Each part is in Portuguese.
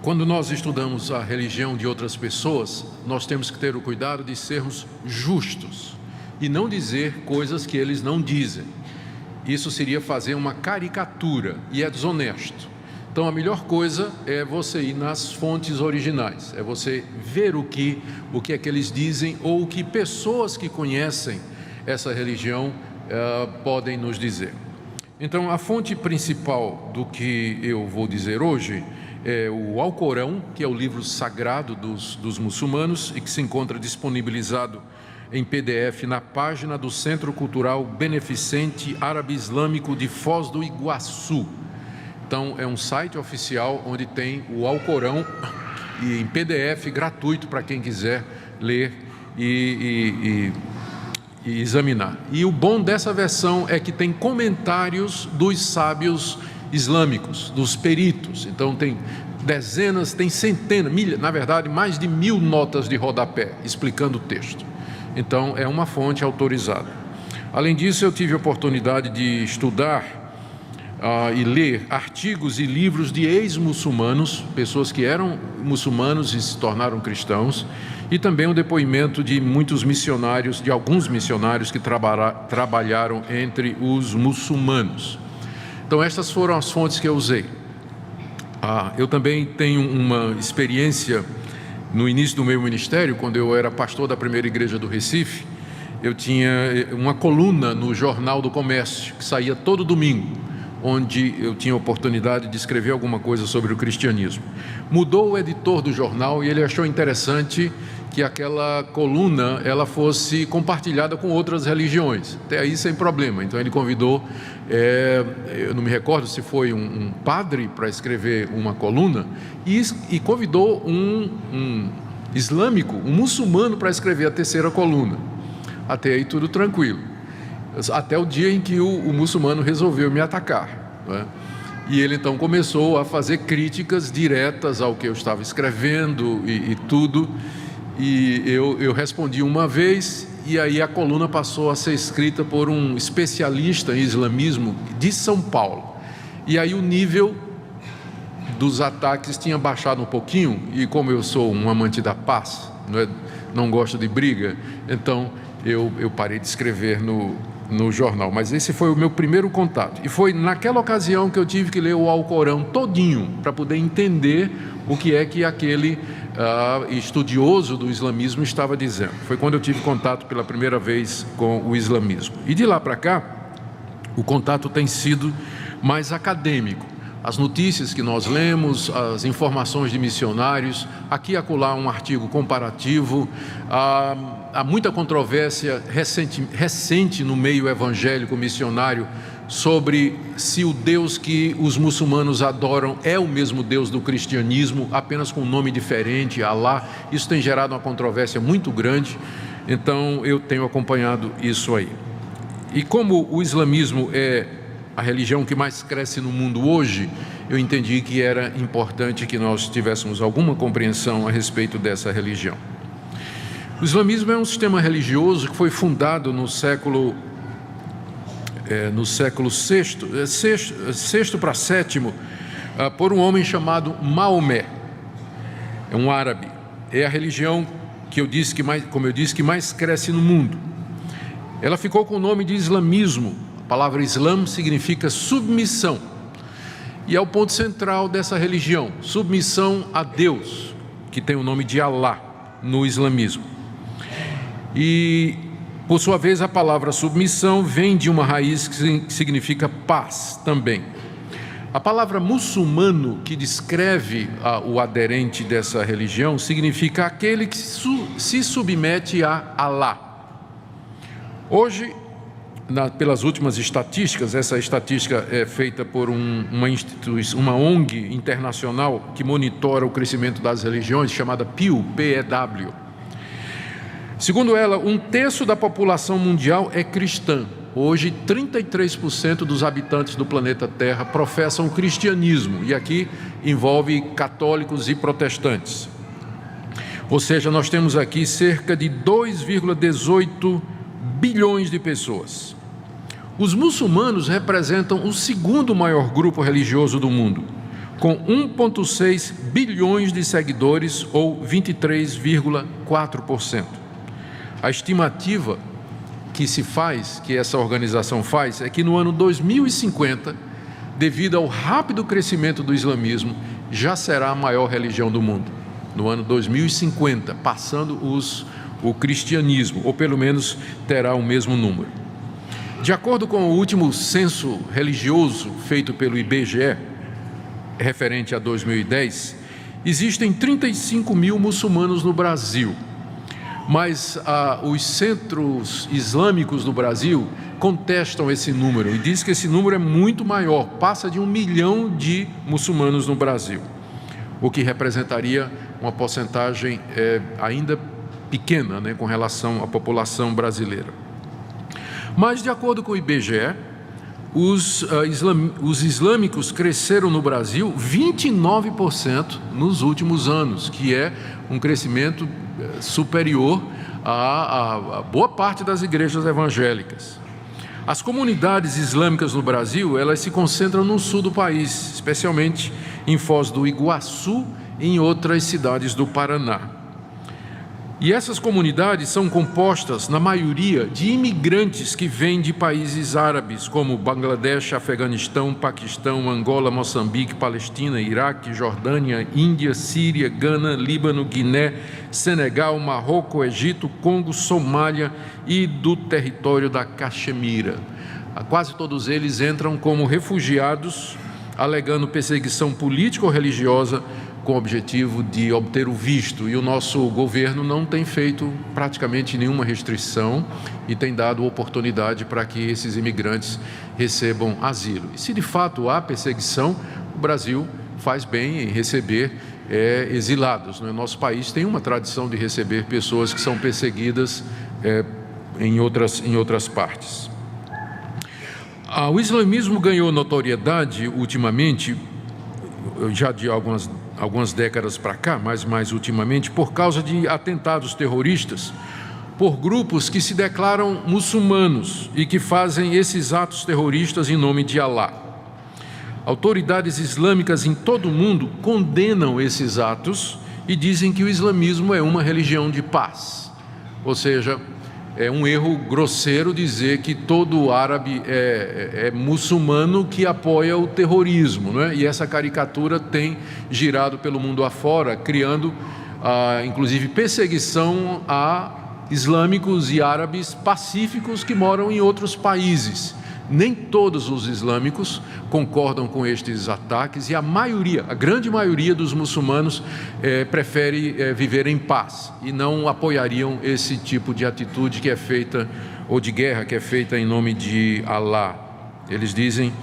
Quando nós estudamos a religião de outras pessoas, nós temos que ter o cuidado de sermos justos e não dizer coisas que eles não dizem. Isso seria fazer uma caricatura e é desonesto. Então a melhor coisa é você ir nas fontes originais, é você ver o que é que eles dizem ou o que pessoas que conhecem essa religião podem nos dizer. Então a fonte principal do que eu vou dizer hoje é o Alcorão, que é o livro sagrado dos muçulmanos e que se encontra disponibilizado em PDF na página do Centro Cultural Beneficente Árabe Islâmico de Foz do Iguaçu. Então é um site oficial onde tem o Alcorão e em PDF gratuito para quem quiser ler e examinar. E o bom dessa versão é que tem comentários dos sábios islâmicos, dos peritos. Então tem dezenas, tem centenas, na verdade mais de 1000 notas de rodapé explicando o texto. Então é uma fonte autorizada. Além disso, eu tive a oportunidade de estudar e ler artigos e livros de ex-muçulmanos, pessoas que eram muçulmanos e se tornaram cristãos, e também o depoimento de muitos missionários, de alguns missionários que trabalharam entre os muçulmanos. Então estas foram as fontes que eu usei. Eu também tenho uma experiência no início do meu ministério, quando eu era pastor da primeira igreja do Recife. Eu tinha uma coluna no Jornal do Comércio, que saía todo domingo, onde eu tinha a oportunidade de escrever alguma coisa sobre o cristianismo. Mudou o editor do jornal e ele achou interessante que aquela coluna ela fosse compartilhada com outras religiões. Até aí sem problema. Então ele convidou, eu não me recordo se foi um padre para escrever uma coluna, e convidou um islâmico, um muçulmano para escrever a terceira coluna. Até aí tudo tranquilo. Até o dia em que o muçulmano resolveu me atacar, não é? E ele então começou a fazer críticas diretas ao que eu estava escrevendo e tudo, e eu respondi uma vez, e aí a coluna passou a ser escrita por um especialista em islamismo de São Paulo, e aí o nível dos ataques tinha baixado um pouquinho, e como eu sou um amante da paz, não gosto de briga, então eu parei de escrever no jornal. Mas esse foi o meu primeiro contato, e foi naquela ocasião que eu tive que ler o Alcorão todinho para poder entender o que é que aquele estudioso do islamismo estava dizendo. Foi quando eu tive contato pela primeira vez com o islamismo, e de lá para cá o contato tem sido mais acadêmico. As notícias que nós lemos, as informações de missionários, aqui e acolá um artigo comparativo. Há muita controvérsia recente no meio evangélico missionário sobre se o Deus que os muçulmanos adoram é o mesmo Deus do cristianismo, apenas com um nome diferente, Alá. Isso tem gerado uma controvérsia muito grande, então eu tenho acompanhado isso aí. E como o islamismo é a religião que mais cresce no mundo hoje, eu entendi que era importante que nós tivéssemos alguma compreensão a respeito dessa religião. O islamismo é um sistema religioso que foi fundado no século VI para VII, por um homem chamado Maomé. É um árabe. É a religião que como eu disse, que mais cresce no mundo. Ela ficou com o nome de islamismo. A palavra Islã significa submissão, e é o ponto central dessa religião, submissão a Deus, que tem o nome de Alá no islamismo. E, por sua vez, a palavra submissão vem de uma raiz que significa paz também. A palavra muçulmano, que descreve o aderente dessa religião, significa aquele que se submete a Alá. Hoje, pelas últimas estatísticas, essa estatística é feita por uma ONG internacional que monitora o crescimento das religiões, chamada Pew, P-E-W. Segundo ela, 1/3 da população mundial é cristã. Hoje, 33% dos habitantes do planeta Terra professam o cristianismo, e aqui envolve católicos e protestantes. Ou seja, nós temos aqui cerca de 2,18 bilhões de pessoas. Os muçulmanos representam o segundo maior grupo religioso do mundo. com 1,6 bilhões de seguidores, ou 23,4%. A estimativa que essa organização faz, é que no ano 2050, devido ao rápido crescimento do islamismo, já será a maior religião do mundo. No ano 2050, passando o cristianismo, ou pelo menos terá o mesmo número. De acordo com o último censo religioso feito pelo IBGE, referente a 2010, existem 35 mil muçulmanos no Brasil, mas os centros islâmicos do Brasil contestam esse número e dizem que esse número é muito maior, passa de 1 milhão de muçulmanos no Brasil, o que representaria uma porcentagem ainda pequena, né, com relação à população brasileira. Mas, de acordo com o IBGE, os islâmicos cresceram no Brasil 29% nos últimos anos, que é um crescimento superior a boa parte das igrejas evangélicas. As comunidades islâmicas no Brasil, elas se concentram no sul do país, especialmente em Foz do Iguaçu e em outras cidades do Paraná. E essas comunidades são compostas, na maioria, de imigrantes que vêm de países árabes, como Bangladesh, Afeganistão, Paquistão, Angola, Moçambique, Palestina, Iraque, Jordânia, Índia, Síria, Gana, Líbano, Guiné, Senegal, Marrocos, Egito, Congo, Somália e do território da Caxemira. Quase todos eles entram como refugiados, alegando perseguição política ou religiosa, com o objetivo de obter o visto, e o nosso governo não tem feito praticamente nenhuma restrição e tem dado oportunidade para que esses imigrantes recebam asilo. E se de fato há perseguição, o Brasil faz bem em receber exilados. No nosso país tem uma tradição de receber pessoas que são perseguidas em outras partes. O islamismo ganhou notoriedade ultimamente, já de algumas décadas para cá, mas mais ultimamente, por causa de atentados terroristas por grupos que se declaram muçulmanos e que fazem esses atos terroristas em nome de Alá. Autoridades islâmicas em todo o mundo condenam esses atos e dizem que o islamismo é uma religião de paz. Ou seja, é um erro grosseiro dizer que todo árabe é muçulmano que apoia o terrorismo, não é? E essa caricatura tem girado pelo mundo afora, criando, inclusive, perseguição a islâmicos e árabes pacíficos que moram em outros países. Nem todos os islâmicos concordam com estes ataques e a grande maioria dos muçulmanos prefere viver em paz e não apoiariam esse tipo de atitude que é feita, ou de guerra que é feita em nome de Alá. Eles dizem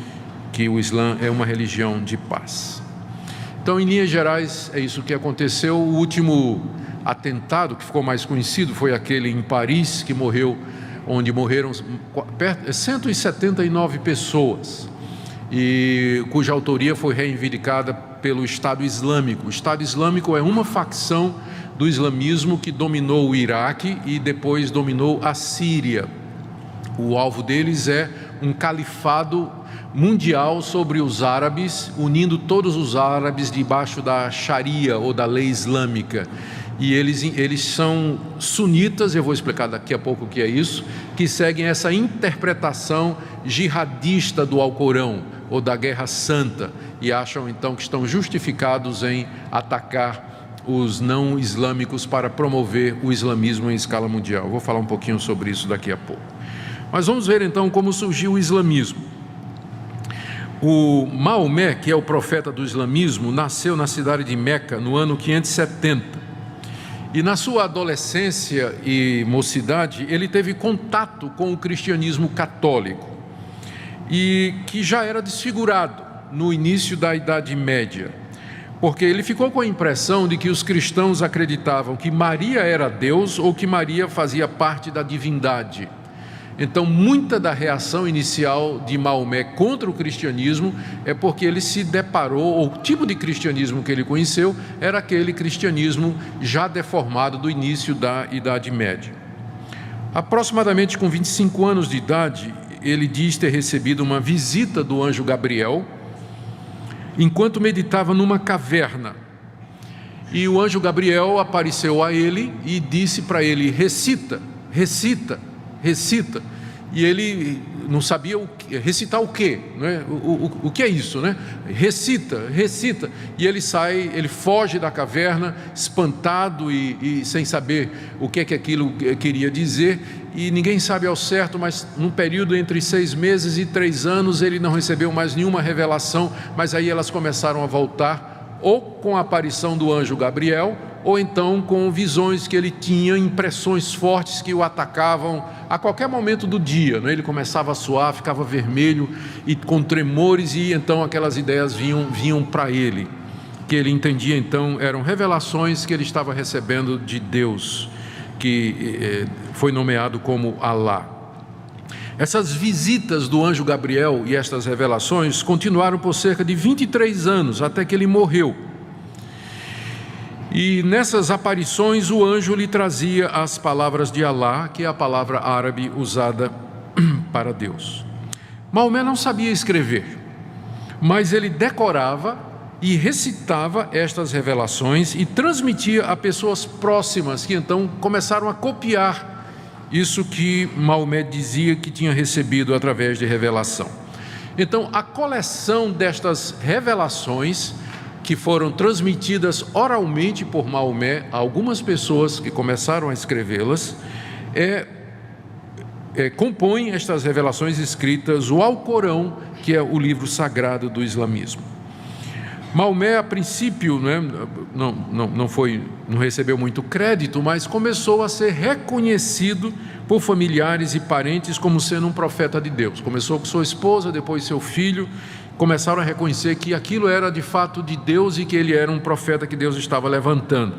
que o Islã é uma religião de paz. Então, em linhas gerais, é isso que aconteceu. O último atentado que ficou mais conhecido foi aquele em Paris, onde morreram 179 pessoas, e cuja autoria foi reivindicada pelo Estado Islâmico. O Estado Islâmico é uma facção do islamismo que dominou o Iraque e depois dominou a Síria. O alvo deles é um califado mundial sobre os árabes, unindo todos os árabes debaixo da Sharia ou da lei islâmica. E eles são sunitas, eu vou explicar daqui a pouco o que é isso, que seguem essa interpretação jihadista do Alcorão, ou da Guerra Santa, e acham então que estão justificados em atacar os não islâmicos para promover o islamismo em escala mundial. Eu vou falar um pouquinho sobre isso daqui a pouco. Mas vamos ver então como surgiu o islamismo. O Maomé, que é o profeta do islamismo, nasceu na cidade de Meca no ano 570. E na sua adolescência e mocidade, ele teve contato com o cristianismo católico, e que já era desfigurado no início da Idade Média, porque ele ficou com a impressão de que os cristãos acreditavam que Maria era Deus ou que Maria fazia parte da divindade. Então, muita da reação inicial de Maomé contra o cristianismo é porque ele se deparou, ou o tipo de cristianismo que ele conheceu era aquele cristianismo já deformado do início da Idade Média. Aproximadamente com 25 anos de idade, ele diz ter recebido uma visita do anjo Gabriel, enquanto meditava numa caverna. E o anjo Gabriel apareceu a ele e disse para ele: recita, recita, recita. E ele não sabia recitar o quê, né? O que é isso, né? Recita, recita. E ele sai, ele foge da caverna, espantado e sem saber o que é que aquilo queria dizer. E ninguém sabe ao certo, mas num período entre 6 meses e 3 anos ele não recebeu mais nenhuma revelação. Mas aí elas começaram a voltar, ou com a aparição do anjo Gabriel, ou então com visões que ele tinha, impressões fortes que o atacavam a qualquer momento do dia, né? Ele começava a suar, ficava vermelho e com tremores, e então aquelas ideias vinham para ele, que ele entendia então eram revelações que ele estava recebendo de Deus, que foi nomeado como Alá. Essas visitas do anjo Gabriel e estas revelações continuaram por cerca de 23 anos, até que ele morreu. E nessas aparições o anjo lhe trazia as palavras de Alá, que é a palavra árabe usada para Deus. Maomé não sabia escrever, mas ele decorava e recitava estas revelações e transmitia a pessoas próximas, que então começaram a copiar isso que Maomé dizia que tinha recebido através de revelação. Então, a coleção destas revelações, que foram transmitidas oralmente por Maomé a algumas pessoas que começaram a escrevê-las, compõem estas revelações escritas, o Alcorão, que é o livro sagrado do islamismo. Maomé, a princípio, né, não recebeu muito crédito, mas começou a ser reconhecido por familiares e parentes como sendo um profeta de Deus. Começou com sua esposa, depois seu filho, começaram a reconhecer que aquilo era de fato de Deus e que ele era um profeta que Deus estava levantando.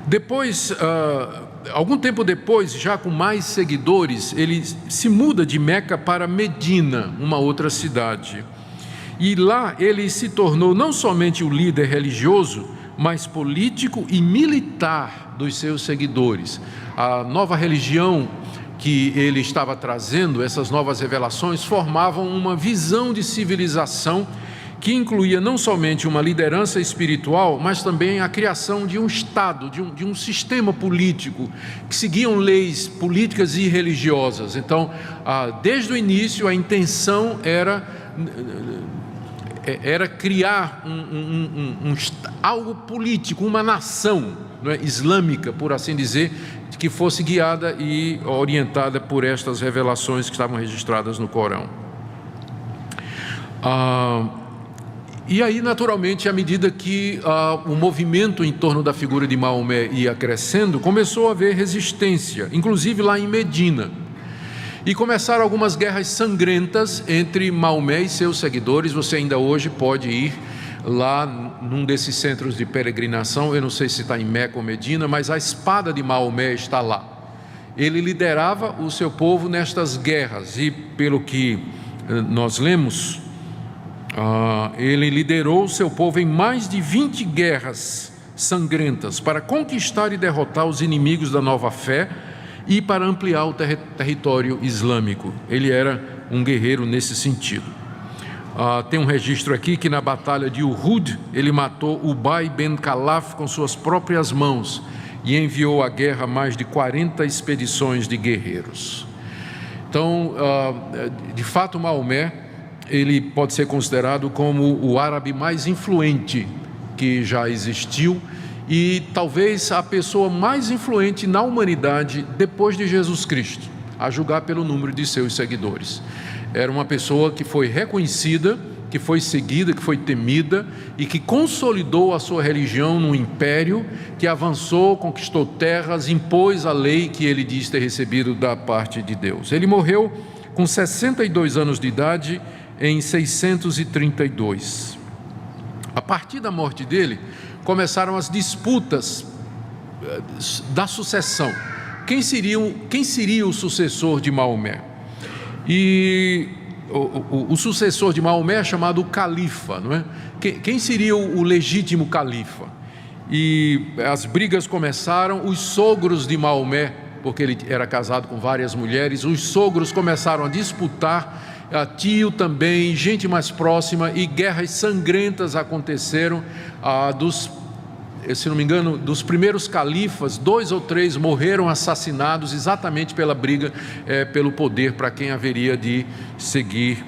Depois, algum tempo depois, já com mais seguidores, ele se muda de Meca para Medina, uma outra cidade. E lá ele se tornou não somente o líder religioso, mas político e militar dos seus seguidores. A nova religião que ele estava trazendo, essas novas revelações, formavam uma visão de civilização que incluía não somente uma liderança espiritual, mas também a criação de um Estado, de um sistema político, que seguiam leis políticas e religiosas. Então, desde o início, a intenção era criar algo político, uma nação, não é, islâmica, por assim dizer, que fosse guiada e orientada por estas revelações que estavam registradas no Corão. E aí, naturalmente, à medida que o movimento em torno da figura de Maomé ia crescendo, começou a haver resistência, inclusive lá em Medina. E começaram algumas guerras sangrentas entre Maomé e seus seguidores. Você ainda hoje pode ir lá num desses centros de peregrinação, eu não sei se está em Meca ou Medina, mas a espada de Maomé está lá. Ele liderava o seu povo nestas guerras e, pelo que nós lemos, ele liderou o seu povo em mais de 20 guerras sangrentas para conquistar e derrotar os inimigos da nova fé e para ampliar o território islâmico. Ele era um guerreiro nesse sentido. Tem um registro aqui que na batalha de Uhud ele matou Ubay ben Khalaf com suas próprias mãos e enviou à guerra mais de 40 expedições de guerreiros. Então, de fato, Maomé, ele pode ser considerado como o árabe mais influente que já existiu e talvez a pessoa mais influente na humanidade depois de Jesus Cristo, a julgar pelo número de seus seguidores. Era uma pessoa que foi reconhecida, que foi seguida, que foi temida e que consolidou a sua religião num império que avançou, conquistou terras, impôs a lei que ele diz ter recebido da parte de Deus. Ele morreu com 62 anos de idade em 632. A partir da morte dele, começaram as disputas da sucessão. Quem seria o sucessor de Maomé? E o sucessor de Maomé é chamado califa, não é? Quem seria o legítimo califa? E as brigas começaram, os sogros de Maomé, porque ele era casado com várias mulheres, os sogros começaram a disputar tio também, gente mais próxima, e guerras sangrentas aconteceram. Se não me engano, dos primeiros califas, 2 ou 3 morreram assassinados exatamente pela briga pelo poder, para quem haveria de seguir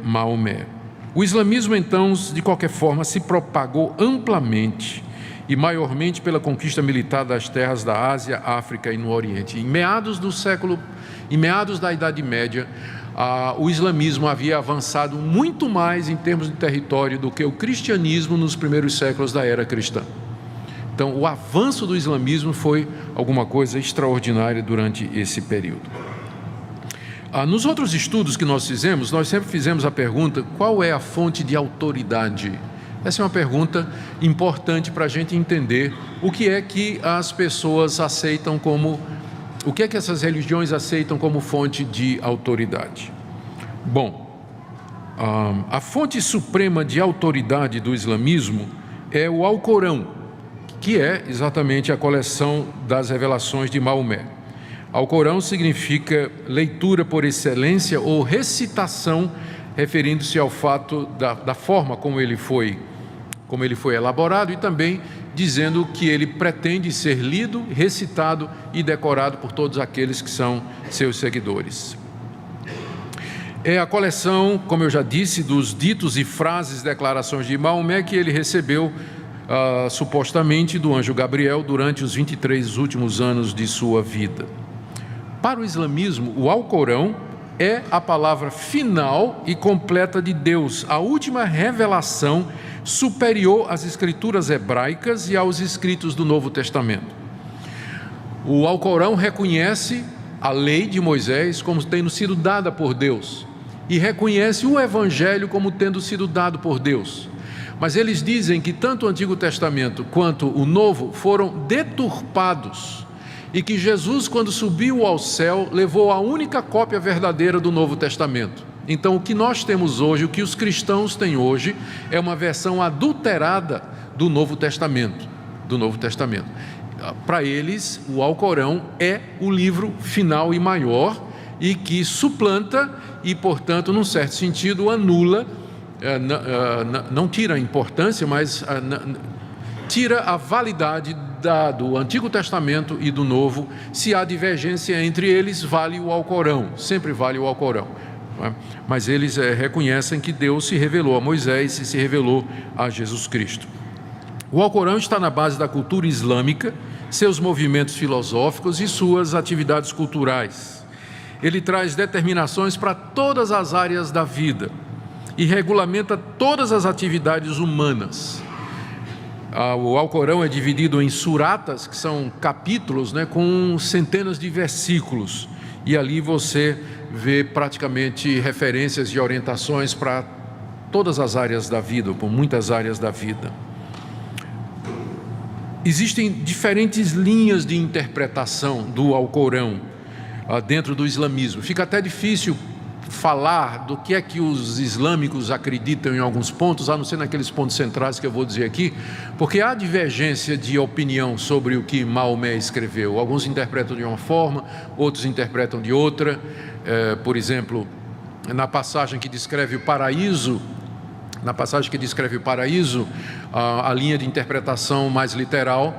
Maomé. O islamismo, então, de qualquer forma, se propagou amplamente e maiormente pela conquista militar das terras da Ásia, África e no Oriente. Em meados da Idade Média, o islamismo havia avançado muito mais em termos de território do que o cristianismo nos primeiros séculos da era cristã. Então, o avanço do islamismo foi alguma coisa extraordinária durante esse período. Nos outros estudos que nós fizemos, nós sempre fizemos a pergunta: qual é a fonte de autoridade? Essa é uma pergunta importante para a gente entender o que é que as pessoas aceitam como, o que é que essas religiões aceitam como fonte de autoridade. Bom, a fonte suprema de autoridade do islamismo é o Alcorão, que é exatamente a coleção das revelações de Maomé. Alcorão significa leitura por excelência ou recitação, referindo-se ao fato da forma como ele foi elaborado, e também dizendo que ele pretende ser lido, recitado e decorado por todos aqueles que são seus seguidores. É a coleção, como eu já disse, dos ditos e frases, declarações de Maomé que ele recebeu supostamente do anjo Gabriel durante os 23 últimos anos de sua vida. Para o islamismo, o Alcorão é a palavra final e completa de Deus, a última revelação superior às escrituras hebraicas e aos escritos do Novo Testamento. O Alcorão reconhece a lei de Moisés como tendo sido dada por Deus e reconhece o Evangelho como tendo sido dado por Deus. Mas eles dizem que tanto o Antigo Testamento quanto o Novo foram deturpados e que Jesus, quando subiu ao céu, levou a única cópia verdadeira do Novo Testamento. Então, o que nós temos hoje, o que os cristãos têm hoje, é uma versão adulterada do Novo Testamento. Para eles, o Alcorão é o livro final e maior e que suplanta e, portanto, num certo sentido, anula, não tira a importância, mas tira a validade do Antigo Testamento e do Novo. Se há divergência entre eles, vale o Alcorão, sempre vale o Alcorão. Mas eles reconhecem que Deus se revelou a Moisés e se revelou a Jesus Cristo. O Alcorão está na base da cultura islâmica, seus movimentos filosóficos e suas atividades culturais. Ele traz determinações para todas as áreas da vida e regulamenta todas as atividades humanas. O Alcorão é dividido em suratas, que são capítulos, com centenas de versículos, e ali você vê praticamente referências e orientações para todas as áreas da vida, por muitas áreas da vida. Existem diferentes linhas de interpretação do Alcorão dentro do islamismo. Fica até difícil falar do que é que os islâmicos acreditam em alguns pontos, a não ser naqueles pontos centrais que eu vou dizer aqui, porque há divergência de opinião sobre o que Maomé escreveu. Alguns interpretam de uma forma, outros interpretam de outra. Por exemplo, na passagem que descreve o paraíso, a linha de interpretação mais literal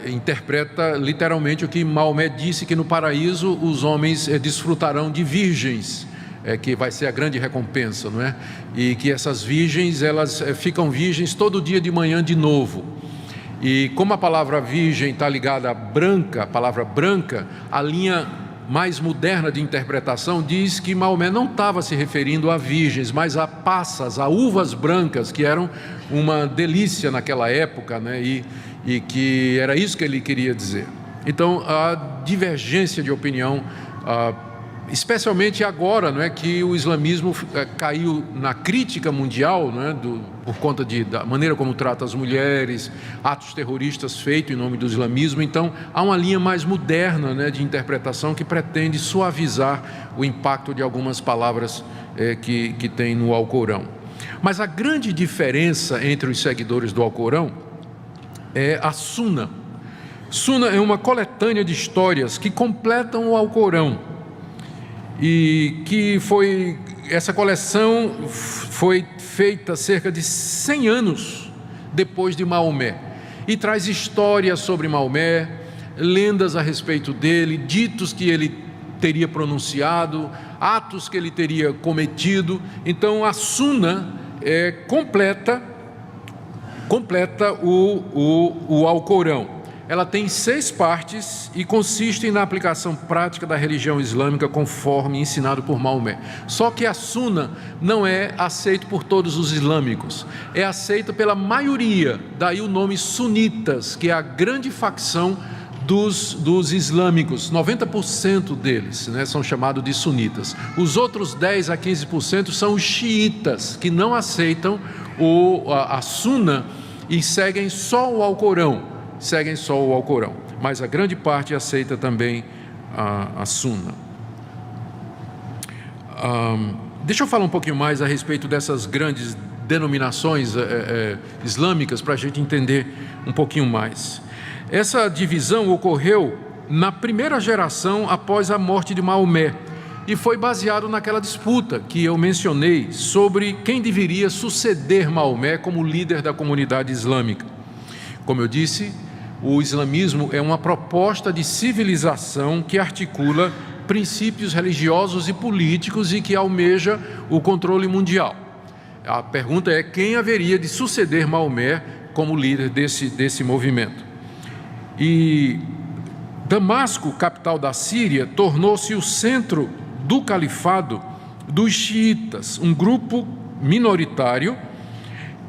interpreta literalmente o que Maomé disse, que no paraíso os homens desfrutarão de virgens, que vai ser a grande recompensa, não é? E que essas virgens, elas ficam virgens todo dia de manhã de novo. E como a palavra virgem está ligada à branca, a palavra branca, a linha mais moderna de interpretação diz que Maomé não estava se referindo a virgens, mas a passas, a uvas brancas, que eram uma delícia naquela época, e que era isso que ele queria dizer. Então, a divergência de opinião, especialmente agora, que o islamismo caiu na crítica mundial, por conta da maneira como trata as mulheres, atos terroristas feitos em nome do islamismo. Então, há uma linha mais moderna, de interpretação que pretende suavizar o impacto de algumas palavras que tem no Alcorão. Mas a grande diferença entre os seguidores do Alcorão é a Suna. Suna é uma coletânea de histórias que completam o Alcorão. e que essa coleção foi feita cerca de 100 anos depois de Maomé, e traz histórias sobre Maomé, lendas a respeito dele, ditos que ele teria pronunciado, atos que ele teria cometido. Então a Sunna completa o Alcorão. Ela tem 6 partes e consiste na aplicação prática da religião islâmica conforme ensinado por Maomé. Só que a Sunna não é aceita por todos os islâmicos, é aceita pela maioria, daí o nome sunitas, que é a grande facção dos islâmicos. 90% deles, são chamados de sunitas. Os outros 10 a 15% são os xiitas, que não aceitam a Sunna e seguem só o Alcorão. Mas a grande parte aceita também a Sunna. Deixa eu falar um pouquinho mais a respeito dessas grandes denominações islâmicas, para a gente entender um pouquinho mais. Essa divisão ocorreu na primeira geração após a morte de Maomé, e foi baseado naquela disputa que eu mencionei sobre quem deveria suceder Maomé como líder da comunidade islâmica. Como eu disse, o islamismo é uma proposta de civilização que articula princípios religiosos e políticos e que almeja o controle mundial. A pergunta é quem haveria de suceder Maomé como líder desse movimento. E Damasco, capital da Síria, tornou-se o centro do califado dos xiitas, um grupo minoritário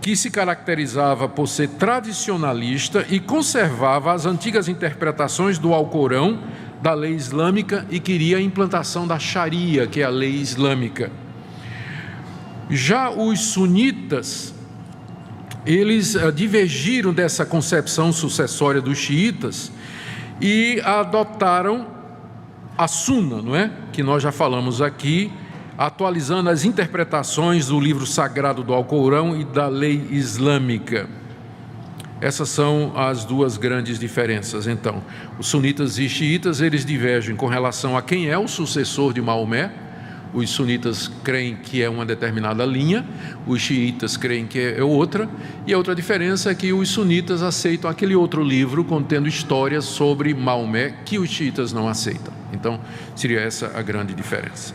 que se caracterizava por ser tradicionalista e conservava as antigas interpretações do Alcorão, da lei islâmica, e queria a implantação da Sharia, que é a lei islâmica. Já os sunitas, eles divergiram dessa concepção sucessória dos xiitas e adotaram a Sunna, que nós já falamos aqui, atualizando as interpretações do livro sagrado do Alcorão e da lei islâmica. Essas são as duas grandes diferenças. Então, os sunitas e xiitas, eles divergem com relação a quem é o sucessor de Maomé. Os sunitas creem que é uma determinada linha, os xiitas creem que é outra, e a outra diferença é que os sunitas aceitam aquele outro livro contendo histórias sobre Maomé que os xiitas não aceitam. Então, seria essa a grande diferença.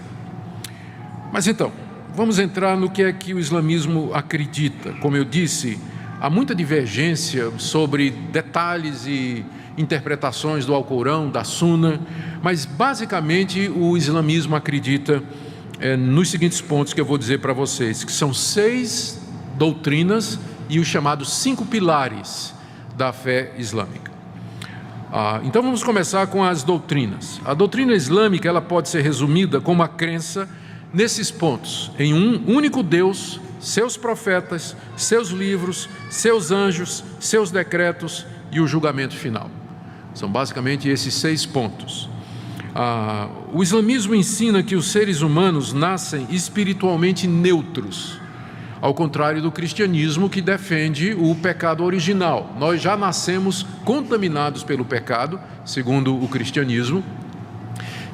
Mas então, vamos entrar no que é que o islamismo acredita. Como eu disse, há muita divergência sobre detalhes e interpretações do Alcorão, da Sunna, mas basicamente o islamismo acredita nos seguintes pontos que eu vou dizer para vocês, que são 6 doutrinas e os chamados 5 pilares da fé islâmica. Então vamos começar com as doutrinas. A doutrina islâmica, ela pode ser resumida como a crença nesses pontos: em um único Deus, seus profetas, seus livros, seus anjos, seus decretos e o julgamento final. São basicamente esses 6 pontos. O islamismo ensina que os seres humanos nascem espiritualmente neutros, ao contrário do cristianismo, que defende o pecado original. Nós já nascemos contaminados pelo pecado, segundo o cristianismo,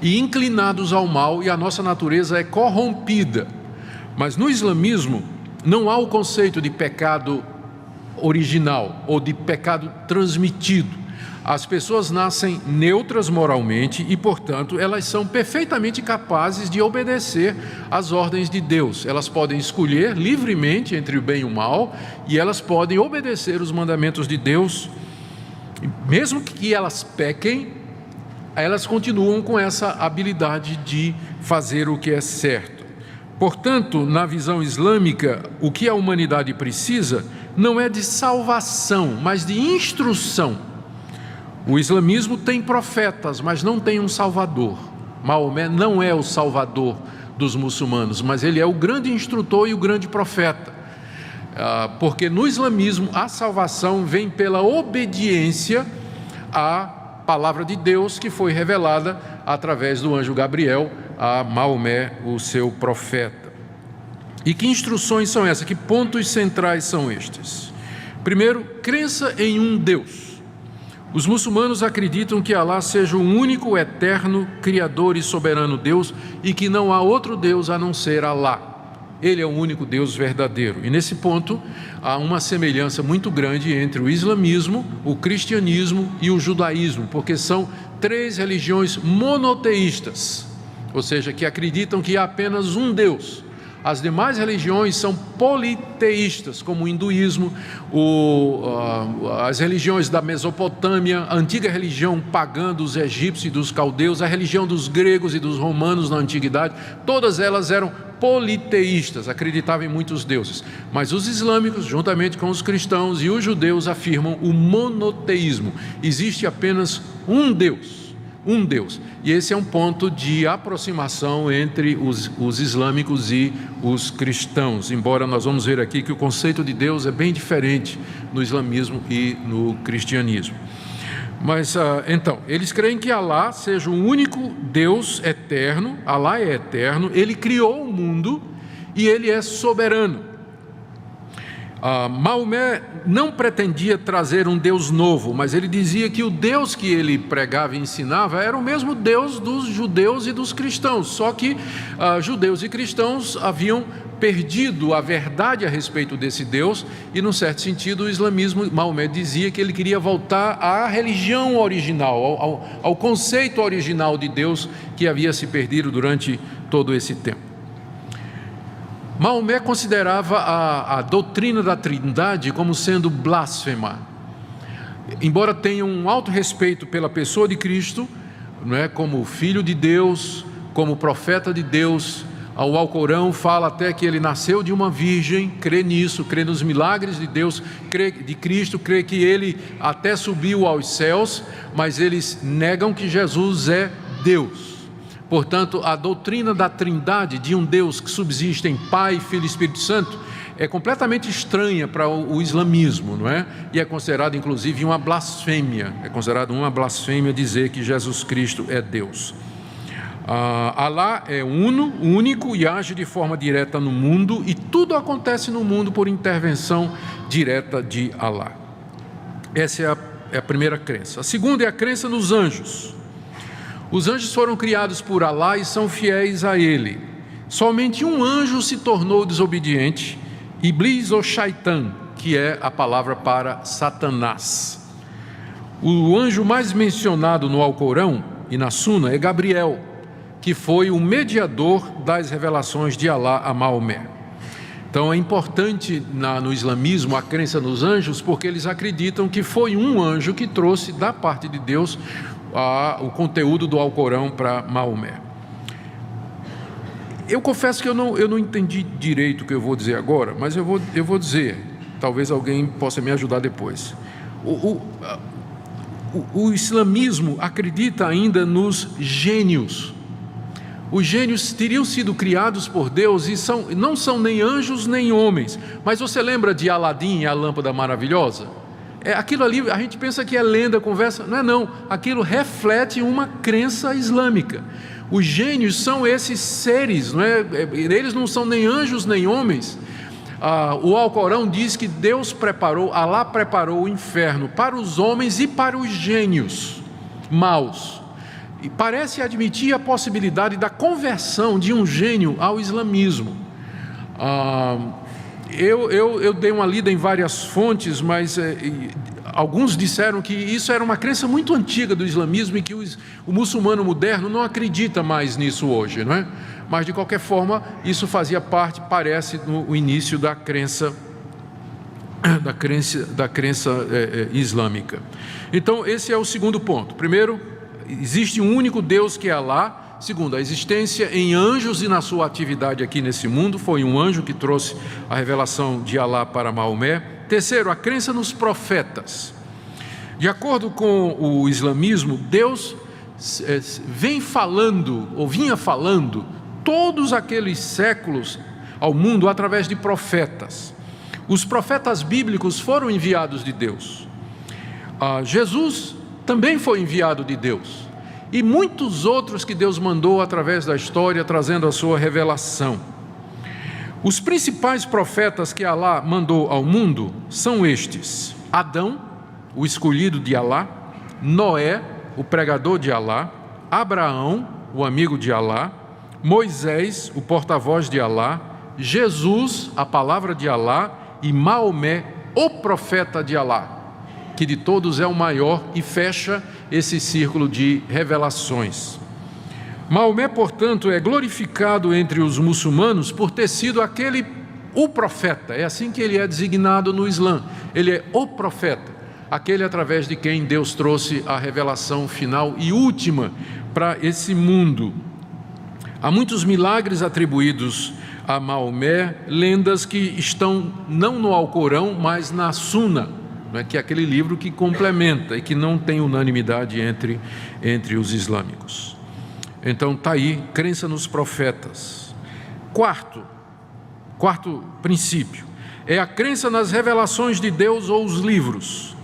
e inclinados ao mal, e a nossa natureza é corrompida. Mas no islamismo não há o conceito de pecado original ou de pecado transmitido. As pessoas nascem neutras moralmente e, portanto, elas são perfeitamente capazes de obedecer às ordens de Deus. Elas podem escolher livremente entre o bem e o mal, e elas podem obedecer os mandamentos de Deus. Mesmo que elas pequem, elas continuam com essa habilidade de fazer o que é certo. Portanto, na visão islâmica, o que a humanidade precisa não é de salvação, mas de instrução. O islamismo tem profetas, mas não tem um salvador. Maomé não é o salvador dos muçulmanos, mas ele é o grande instrutor e o grande profeta. Porque no islamismo a salvação vem pela obediência à palavra de Deus que foi revelada através do anjo Gabriel a Maomé, o seu profeta. E que instruções são essas? Que pontos centrais são estes? Primeiro, crença em um Deus. Os muçulmanos acreditam que Alá seja o único, eterno, criador e soberano Deus e que não há outro Deus a não ser Alá. Ele é o único Deus verdadeiro. E nesse ponto, há uma semelhança muito grande entre o islamismo, o cristianismo e o judaísmo, porque são três religiões monoteístas, ou seja, que acreditam que há apenas um Deus. As demais religiões são politeístas, como o hinduísmo, as religiões da Mesopotâmia, a antiga religião pagã dos egípcios e dos caldeus, a religião dos gregos e dos romanos na antiguidade, todas elas eram politeístas, acreditavam em muitos deuses. Mas os islâmicos, juntamente com os cristãos e os judeus, afirmam o monoteísmo. Existe apenas um Deus. Um Deus, e esse é um ponto de aproximação entre os islâmicos e os cristãos, embora nós vamos ver aqui que o conceito de Deus é bem diferente no islamismo e no cristianismo. Mas, então, eles creem que Alá seja o único Deus eterno, Alá é eterno, Ele criou o mundo e Ele é soberano. Maomé não pretendia trazer um Deus novo, mas ele dizia que o Deus que ele pregava e ensinava era o mesmo Deus dos judeus e dos cristãos, só que judeus e cristãos haviam perdido a verdade a respeito desse Deus e, num certo sentido, o islamismo, Maomé dizia que ele queria voltar à religião original, ao conceito original de Deus que havia se perdido durante todo esse tempo. Maomé considerava a doutrina da Trindade como sendo blasfema. Embora tenha um alto respeito pela pessoa de Cristo, não é, como filho de Deus, como profeta de Deus, o Alcorão fala até que ele nasceu de uma virgem, crê nisso, crê nos milagres de Deus, crê de Cristo, crê que ele até subiu aos céus, mas eles negam que Jesus é Deus. Portanto, a doutrina da Trindade, de um Deus que subsiste em Pai, Filho e Espírito Santo, é completamente estranha para o islamismo, não é? E é considerado, inclusive, uma blasfêmia. É considerado uma blasfêmia dizer que Jesus Cristo é Deus. Alá é único e age de forma direta no mundo, e tudo acontece no mundo por intervenção direta de Alá. Essa é a primeira crença. A segunda é a crença nos anjos. Os anjos foram criados por Alá e são fiéis a Ele. Somente um anjo se tornou desobediente, Iblis ou Shaitan, que é a palavra para Satanás. O anjo mais mencionado no Alcorão e na Suna é Gabriel, que foi o mediador das revelações de Alá a Maomé. Então é importante no islamismo a crença nos anjos, porque eles acreditam que foi um anjo que trouxe da parte de Deus o conteúdo do Alcorão para Maomé. Eu confesso que eu não entendi direito o que eu vou dizer agora, mas eu vou dizer, talvez alguém possa me ajudar depois. O islamismo acredita ainda nos gênios. Os gênios teriam sido criados por Deus e não são nem anjos nem homens. Mas você lembra de Aladim e a lâmpada maravilhosa? Aquilo ali, a gente pensa que é lenda, conversa, não, aquilo reflete uma crença islâmica. Os gênios são esses seres, não é? Eles não são nem anjos nem homens. O Alcorão diz que Alá preparou o inferno para os homens e para os gênios maus. E parece admitir a possibilidade da conversão de um gênio ao islamismo. Eu dei uma lida em várias fontes, mas alguns disseram que isso era uma crença muito antiga do islamismo e que o muçulmano moderno não acredita mais nisso hoje, não é? Mas de qualquer forma, isso fazia parte, parece, no início da crença islâmica. Então, esse é o segundo ponto. Primeiro, existe um único Deus que é Alá. Segundo, a existência em anjos e na sua atividade aqui nesse mundo, foi um anjo que trouxe a revelação de Alá para Maomé. Terceiro, a crença nos profetas. De acordo com o islamismo, Deus vinha falando todos aqueles séculos ao mundo através de profetas. Os profetas bíblicos foram enviados de Deus. Jesus também foi enviado de Deus. E muitos outros que Deus mandou através da história, trazendo a sua revelação. Os principais profetas que Alá mandou ao mundo são estes: Adão, o escolhido de Alá, Noé, o pregador de Alá, Abraão, o amigo de Alá, Moisés, o porta-voz de Alá, Jesus, a palavra de Alá, e Maomé, o profeta de Alá, que de todos é o maior, e fecha esse círculo de revelações. Maomé, portanto, é glorificado entre os muçulmanos por ter sido o profeta. É assim que ele é designado no Islã. Ele é o profeta, aquele através de quem Deus trouxe a revelação final e última para esse mundo. Há muitos milagres atribuídos a Maomé, lendas que estão não no Alcorão, mas na Suna, que é aquele livro que complementa e que não tem unanimidade entre os islâmicos. Então está aí, crença nos profetas. Quarto princípio, é a crença nas revelações de Deus ou os livros.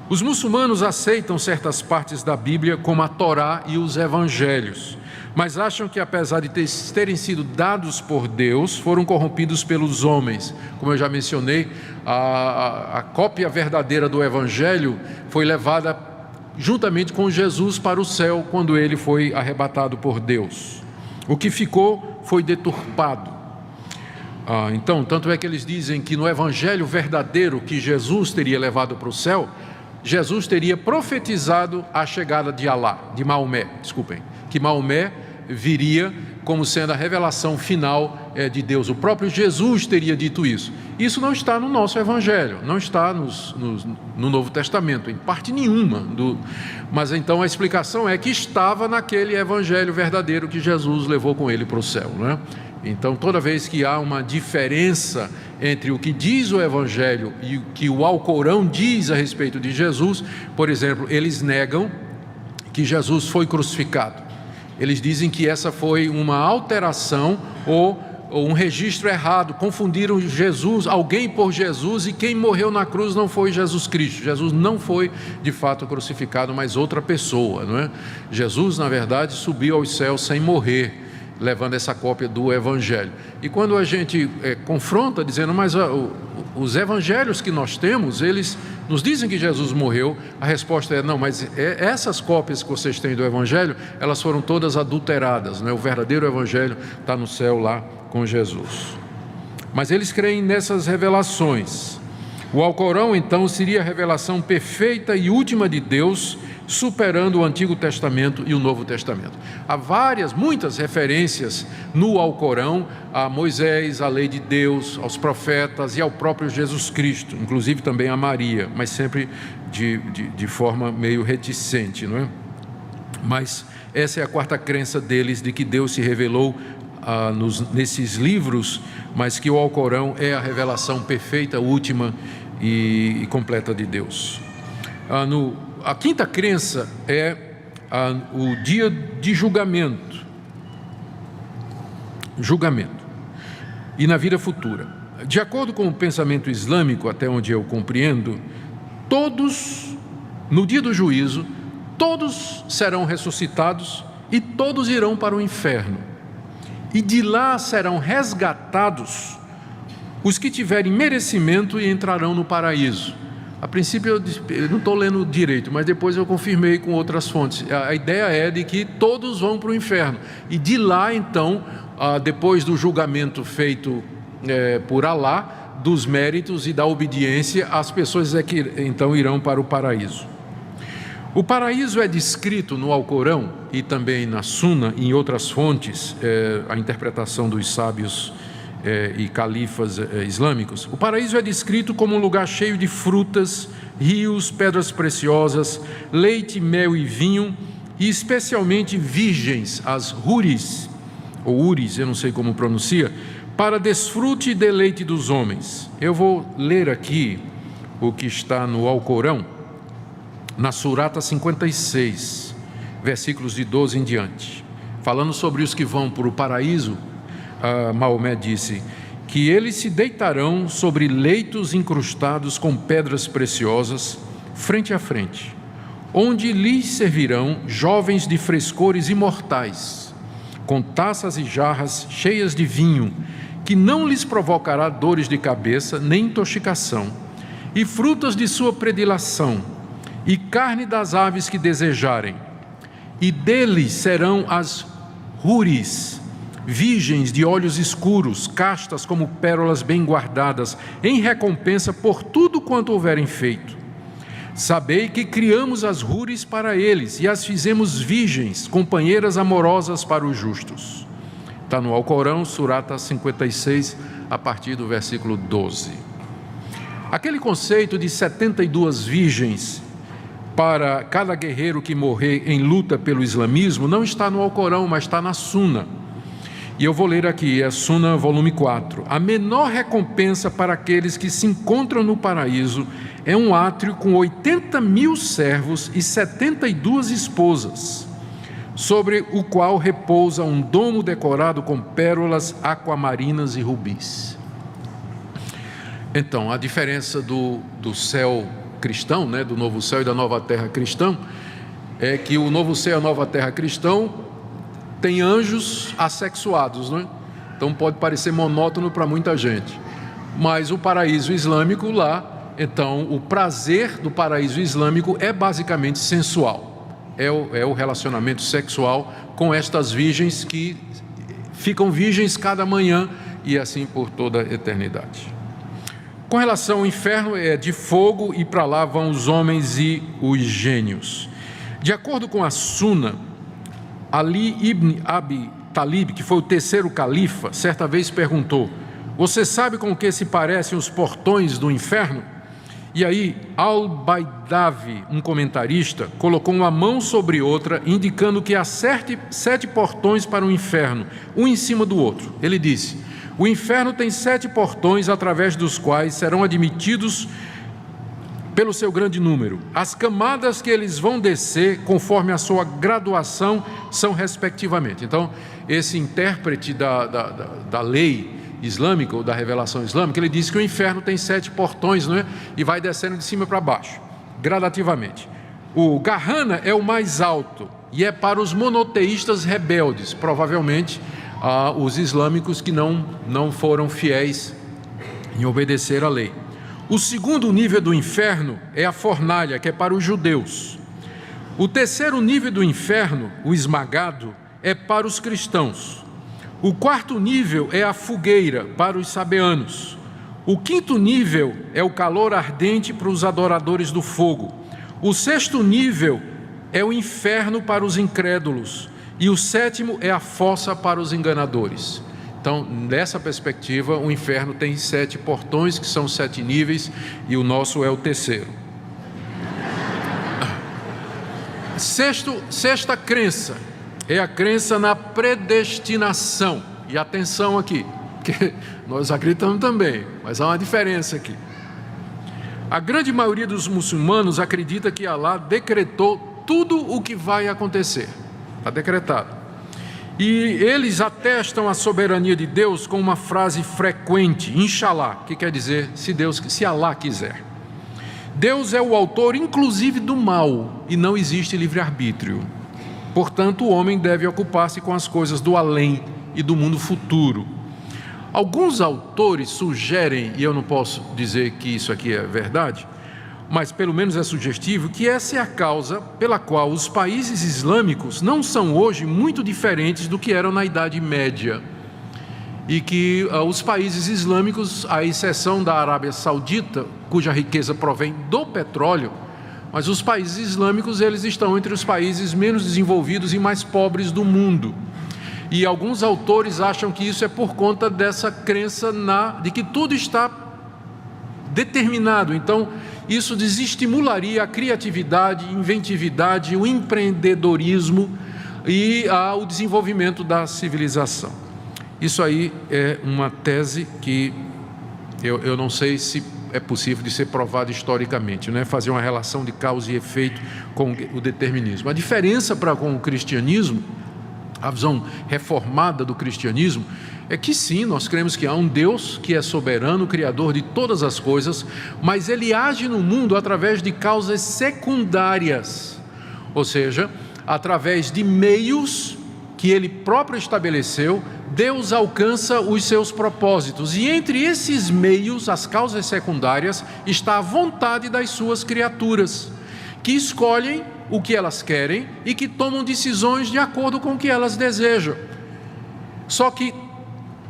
Os muçulmanos aceitam certas partes da Bíblia, como a Torá e os Evangelhos, mas acham que, apesar de terem sido dados por Deus, foram corrompidos pelos homens. Como eu já mencionei, a cópia verdadeira do Evangelho foi levada juntamente com Jesus para o céu, quando ele foi arrebatado por Deus. O que ficou foi deturpado. Então, tanto é que eles dizem que no Evangelho verdadeiro que Jesus teria levado para o céu, Jesus teria profetizado a chegada de Maomé, que Maomé viria como sendo a revelação final de Deus. O próprio Jesus teria dito isso. Isso não está no nosso Evangelho, não está no Novo Testamento, em parte nenhuma. Mas então a explicação é que estava naquele Evangelho verdadeiro que Jesus levou com ele para o céu, né? Então, toda vez que há uma diferença entre o que diz o Evangelho e o que o Alcorão diz a respeito de Jesus, por exemplo, eles negam que Jesus foi crucificado. Eles dizem que essa foi uma alteração ou um registro errado, confundiram alguém por Jesus, e quem morreu na cruz não foi Jesus Cristo. Jesus não foi de fato crucificado, mas outra pessoa, não é? Jesus, na verdade, subiu aos céus sem morrer, levando essa cópia do Evangelho. E quando a gente confronta, dizendo, mas os Evangelhos que nós temos, eles nos dizem que Jesus morreu, a resposta é, não, mas essas cópias que vocês têm do Evangelho, elas foram todas adulteradas, né? O verdadeiro Evangelho está no céu lá com Jesus. Mas eles creem nessas revelações. O Alcorão, então, seria a revelação perfeita e última de Deus, superando o Antigo Testamento e o Novo Testamento. Há muitas referências no Alcorão a Moisés, à lei de Deus, aos profetas e ao próprio Jesus Cristo, inclusive também a Maria, mas sempre de forma meio reticente, não é? Mas essa é a quarta crença deles, de que Deus se revelou nesses livros, mas que o Alcorão é a revelação perfeita, última e completa de Deus. A quinta crença é o dia de julgamento. E na vida futura. De acordo com o pensamento islâmico, até onde eu compreendo, todos, no dia do juízo, todos serão ressuscitados e todos irão para o inferno. E de lá serão resgatados os que tiverem merecimento e entrarão no paraíso. A princípio eu não estou lendo direito, mas depois eu confirmei com outras fontes. A ideia é de que todos vão para o inferno. E de lá, então, depois do julgamento feito por Alá, dos méritos e da obediência, as pessoas que então irão para o paraíso. O paraíso é descrito no Alcorão e também na Suna, em outras fontes, a interpretação dos sábios e califas islâmicos. O paraíso é descrito como um lugar cheio de frutas, rios, pedras preciosas, leite, mel e vinho, e especialmente virgens, as huris, ou uris, eu não sei como pronuncia, para desfrute e deleite dos homens. Eu vou ler aqui o que está no Alcorão, na Surata 56, versículos de 12 em diante. Falando sobre os que vão para o paraíso, Maomé disse que eles se deitarão sobre leitos incrustados com pedras preciosas, frente a frente, onde lhes servirão jovens de frescores imortais, com taças e jarras cheias de vinho, que não lhes provocará dores de cabeça nem intoxicação, e frutas de sua predileção, e carne das aves que desejarem. E deles serão as húris, virgens de olhos escuros, castas como pérolas bem guardadas, em recompensa por tudo quanto houverem feito. Sabei que criamos as húris para eles e as fizemos virgens, companheiras amorosas para os justos. Está no Alcorão, Surata 56, a partir do versículo 12. Aquele conceito de 72 virgens para cada guerreiro que morrer em luta pelo islamismo não está no Alcorão, mas está na Suna. E eu vou ler aqui, é Suna, volume 4. A menor recompensa para aqueles que se encontram no paraíso é um átrio com 80.000 servos e 72 esposas, sobre o qual repousa um domo decorado com pérolas aquamarinas e rubis. Então, a diferença do céu cristão, né, do novo céu e da nova terra cristão, é que o novo céu e a nova terra cristão tem anjos assexuados, né? Então pode parecer monótono para muita gente, mas o paraíso islâmico lá, então o prazer do paraíso islâmico é basicamente sensual, é o relacionamento sexual com estas virgens que ficam virgens cada manhã e assim por toda a eternidade. Com relação ao inferno, é de fogo e para lá vão os homens e os gênios. De acordo com a Suna, Ali ibn Abi Talib, que foi o terceiro califa, certa vez perguntou: você sabe com o que se parecem os portões do inferno? E aí Al-Baidavi, um comentarista, colocou uma mão sobre outra, indicando que há 7 portões para o inferno, um em cima do outro. Ele disse: o inferno tem 7 portões através dos quais serão admitidos pelo seu grande número. As camadas que eles vão descer, conforme a sua graduação, são respectivamente. Então, esse intérprete da lei islâmica, ou da revelação islâmica, ele diz que o inferno tem 7 portões, não é? E vai descendo de cima para baixo, gradativamente. O Gahana é o mais alto, e é para os monoteístas rebeldes, provavelmente os islâmicos que não foram fiéis em obedecer à lei. O segundo nível do inferno é a fornalha, que é para os judeus. O terceiro nível do inferno, o esmagado, é para os cristãos. O quarto nível é a fogueira, para os sabeanos. O quinto nível é o calor ardente para os adoradores do fogo. O sexto nível é o inferno para os incrédulos. E o sétimo é a fossa para os enganadores. Então, nessa perspectiva, o inferno tem 7 portões, que são 7 níveis, e o nosso é o terceiro. Sexta crença é a crença na predestinação. E atenção aqui, porque nós acreditamos também, mas há uma diferença aqui. A grande maioria dos muçulmanos acredita que Alá decretou tudo o que vai acontecer. Está decretado. E eles atestam a soberania de Deus com uma frase frequente, Inshallah, que quer dizer se Alá quiser. Deus é o autor inclusive do mal e não existe livre-arbítrio. Portanto, o homem deve ocupar-se com as coisas do além e do mundo futuro. Alguns autores sugerem, e eu não posso dizer que isso aqui é verdade, mas pelo menos é sugestivo, que essa é a causa pela qual os países islâmicos não são hoje muito diferentes do que eram na Idade Média. E que os países islâmicos, à exceção da Arábia Saudita, cuja riqueza provém do petróleo, mas os países islâmicos, eles estão entre os países menos desenvolvidos e mais pobres do mundo. E alguns autores acham que isso é por conta dessa crença de que tudo está determinado. Então, isso desestimularia a criatividade, inventividade, o empreendedorismo e o desenvolvimento da civilização. Isso aí é uma tese que eu não sei se é possível de ser provada historicamente, né? Fazer uma relação de causa e efeito com o determinismo. A diferença com o cristianismo, a visão reformada do cristianismo, é que sim, nós cremos que há um Deus que é soberano, criador de todas as coisas, mas Ele age no mundo através de causas secundárias, ou seja, através de meios que Ele próprio estabeleceu. Deus alcança os seus propósitos, e entre esses meios, as causas secundárias, está a vontade das suas criaturas, que escolhem o que elas querem e que tomam decisões de acordo com o que elas desejam. Só que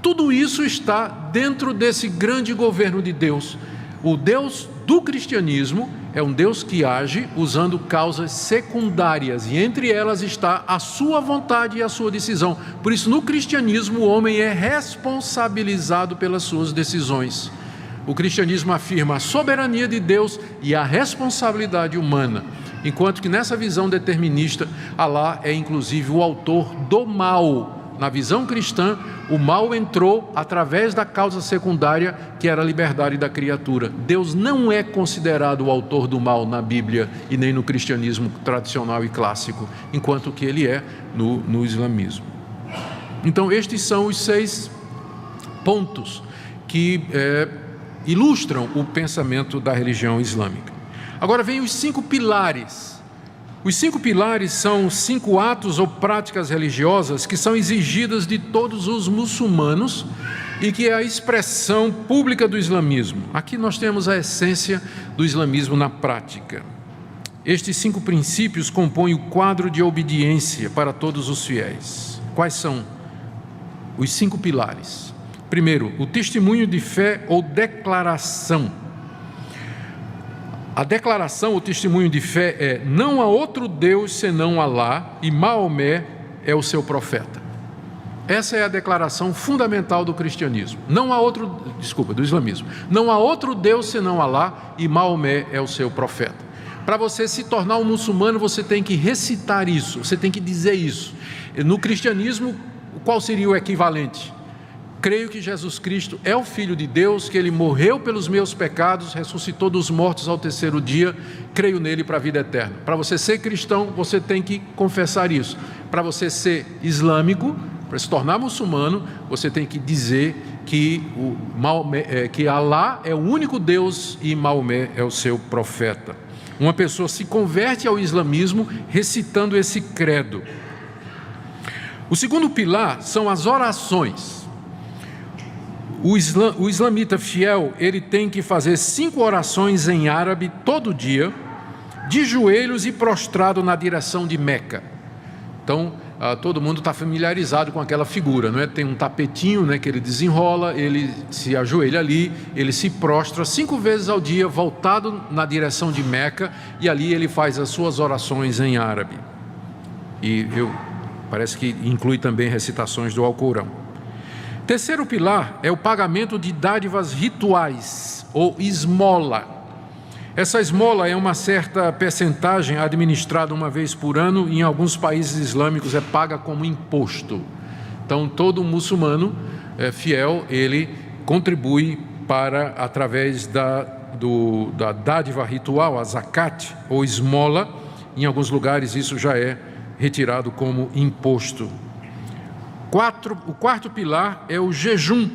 tudo isso está dentro desse grande governo de Deus. O Deus do cristianismo é um Deus que age usando causas secundárias, e entre elas está a sua vontade e a sua decisão. Por isso, no cristianismo, o homem é responsabilizado pelas suas decisões. O cristianismo afirma a soberania de Deus e a responsabilidade humana, enquanto que nessa visão determinista, Alá é inclusive o autor do mal. Na visão cristã, o mal entrou através da causa secundária, que era a liberdade da criatura. Deus não é considerado o autor do mal na Bíblia e nem no cristianismo tradicional e clássico, enquanto que ele é no islamismo. Então, estes são os 6 pontos que ilustram o pensamento da religião islâmica. Agora vem os 5 pilares. Os 5 pilares são 5 atos ou práticas religiosas que são exigidas de todos os muçulmanos e que é a expressão pública do islamismo. Aqui nós temos a essência do islamismo na prática. Estes 5 princípios compõem o quadro de obediência para todos os fiéis. Quais são os 5 pilares? Primeiro, o testemunho de fé ou declaração. A declaração, o testemunho de fé é: não há outro Deus senão Alá e Maomé é o seu profeta. Essa é a declaração fundamental do cristianismo. Do islamismo. Não há outro Deus senão Alá e Maomé é o seu profeta. Para você se tornar um muçulmano, você tem que recitar isso, você tem que dizer isso. No cristianismo, qual seria o equivalente? Creio que Jesus Cristo é o Filho de Deus, que Ele morreu pelos meus pecados, ressuscitou dos mortos ao 3º dia, creio nele para a vida eterna. Para você ser cristão, você tem que confessar isso. Para você ser islâmico, para se tornar muçulmano, você tem que dizer que que Alá é o único Deus e Maomé é o seu profeta. Uma pessoa se converte ao islamismo recitando esse credo. O segundo pilar são as orações. O islamita fiel, ele tem que fazer 5 orações em árabe todo dia, de joelhos e prostrado na direção de Meca. Então, todo mundo está familiarizado com aquela figura, não é? Tem um tapetinho, né, que ele desenrola, ele se ajoelha ali, ele se prostra 5 vezes ao dia, voltado na direção de Meca, e ali ele faz as suas orações em árabe. Parece que inclui também recitações do Alcorão. Terceiro pilar é o pagamento de dádivas rituais, ou esmola. Essa esmola é uma certa percentagem administrada uma vez por ano, e em alguns países islâmicos é paga como imposto. Então, todo muçulmano fiel, ele contribui para, através da dádiva ritual, a zakat, ou esmola. Em alguns lugares isso já é retirado como imposto. O quarto pilar é o jejum.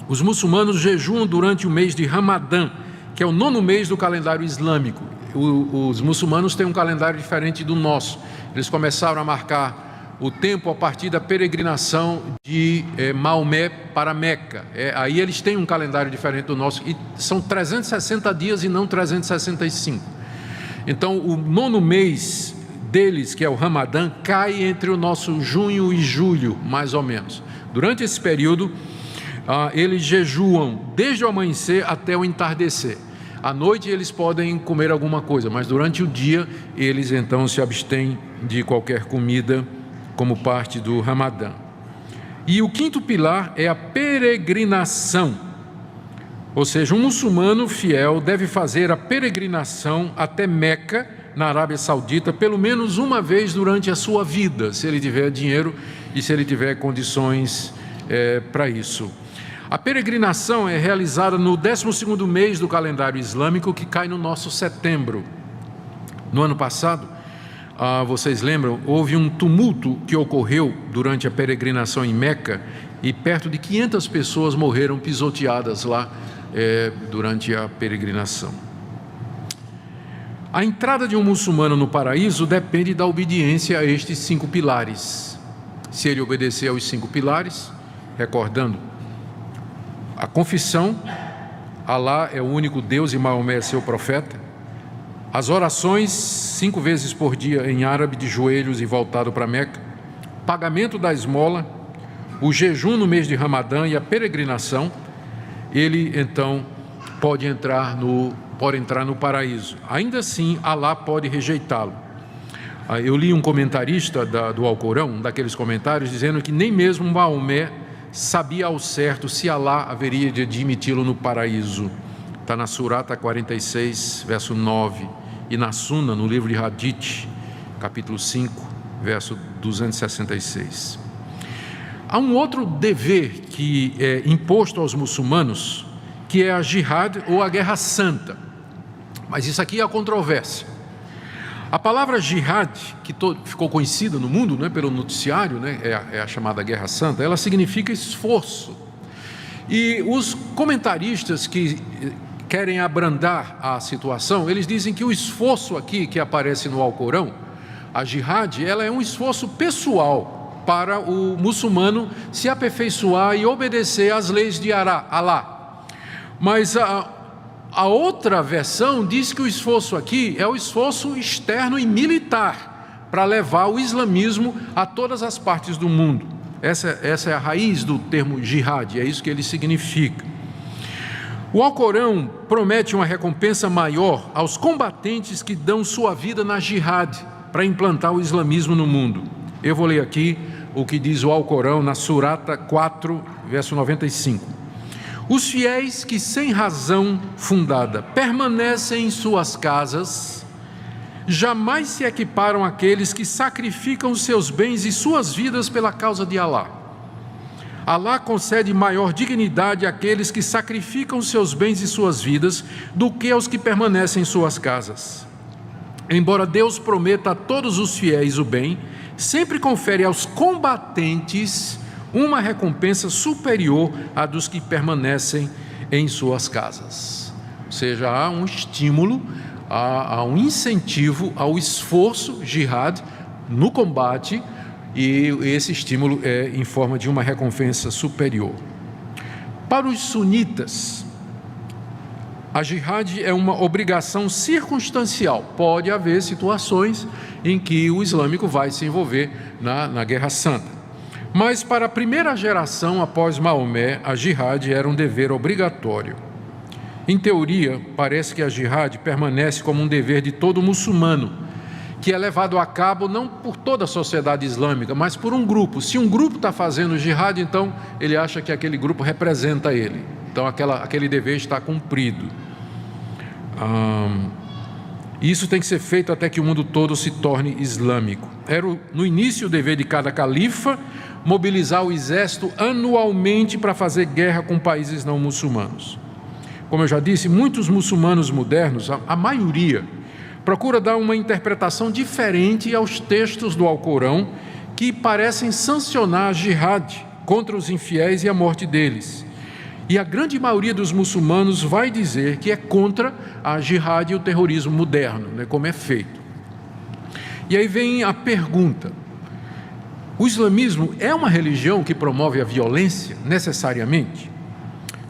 Os muçulmanos jejuam durante o mês de Ramadã, que é o 9º mês do calendário islâmico. Os muçulmanos têm um calendário diferente do nosso. Eles começaram a marcar o tempo a partir da peregrinação de Maomé para Meca. Aí eles têm um calendário diferente do nosso, e são 360 dias e não 365. Então, o 9º mês deles, que é o Ramadã, cai entre o nosso junho e julho, mais ou menos. Durante esse período, eles jejuam desde o amanhecer até o entardecer. À noite eles podem comer alguma coisa, mas durante o dia eles então se abstêm de qualquer comida como parte do Ramadã. E o 5º pilar é a peregrinação. Ou seja, um muçulmano fiel deve fazer a peregrinação até Meca, na Arábia Saudita, pelo menos uma vez durante a sua vida, se ele tiver dinheiro e se ele tiver condições para isso. A peregrinação é realizada no 12º mês do calendário islâmico, que cai no nosso setembro. No ano passado, vocês lembram, houve um tumulto que ocorreu durante a peregrinação em Meca, e perto de 500 pessoas morreram pisoteadas lá durante a peregrinação. A entrada de um muçulmano no paraíso depende da obediência a estes 5 pilares. Se ele obedecer aos 5 pilares, recordando a confissão, Alá é o único Deus e Maomé é seu profeta, as orações 5 vezes por dia em árabe, de joelhos e voltado para Meca, pagamento da esmola, o jejum no mês de Ramadã e a peregrinação, ele então pode entrar no paraíso. Ainda assim, Alá pode rejeitá-lo. Eu li um comentarista do Alcorão, um daqueles comentários, dizendo que nem mesmo Maomé sabia ao certo se Alá haveria de admiti-lo no paraíso. Está na Surata 46, verso 9, e na Suna, no livro de Hadith, capítulo 5, verso 266. Há um outro dever que é imposto aos muçulmanos, que é a jihad ou a guerra santa. Mas isso aqui é a controvérsia. A palavra jihad, que ficou conhecida no mundo, né, pelo noticiário, né, é a chamada guerra santa, ela significa esforço. E os comentaristas que querem abrandar a situação, eles dizem que o esforço aqui que aparece no Alcorão, a jihad, ela é um esforço pessoal para o muçulmano se aperfeiçoar e obedecer às leis de Alá. Mas a outra versão diz que o esforço aqui é o esforço externo e militar para levar o islamismo a todas as partes do mundo. Essa é a raiz do termo jihad, é isso que ele significa. O Alcorão promete uma recompensa maior aos combatentes que dão sua vida na jihad para implantar o islamismo no mundo. Eu vou ler aqui o que diz o Alcorão na Surata 4, verso 95. Os fiéis que sem razão fundada permanecem em suas casas, jamais se equiparam àqueles que sacrificam seus bens e suas vidas pela causa de Alá. Alá concede maior dignidade àqueles que sacrificam seus bens e suas vidas do que aos que permanecem em suas casas. Embora Deus prometa a todos os fiéis o bem, sempre confere aos combatentes uma recompensa superior à dos que permanecem em suas casas. Ou seja, há um estímulo, há um incentivo ao esforço jihad no combate, e esse estímulo é em forma de uma recompensa superior. Para os sunitas, a jihad é uma obrigação circunstancial. Pode haver situações em que o islâmico vai se envolver na Guerra Santa. Mas para a primeira geração após Maomé, a jihad era um dever obrigatório. Em teoria, parece que a jihad permanece como um dever de todo muçulmano, que é levado a cabo não por toda a sociedade islâmica, mas por um grupo. Se um grupo está fazendo jihad, então ele acha que aquele grupo representa ele. Então aquele dever está cumprido. Isso tem que ser feito até que o mundo todo se torne islâmico. Era no início o dever de cada califa mobilizar o exército anualmente para fazer guerra com países não muçulmanos. Como eu já disse, muitos muçulmanos modernos, a maioria, procura dar uma interpretação diferente aos textos do Alcorão que parecem sancionar a jihad contra os infiéis e a morte deles. E a grande maioria dos muçulmanos vai dizer que é contra a jihad e o terrorismo moderno, né, como é feito. E aí vem a pergunta: o islamismo é uma religião que promove a violência necessariamente?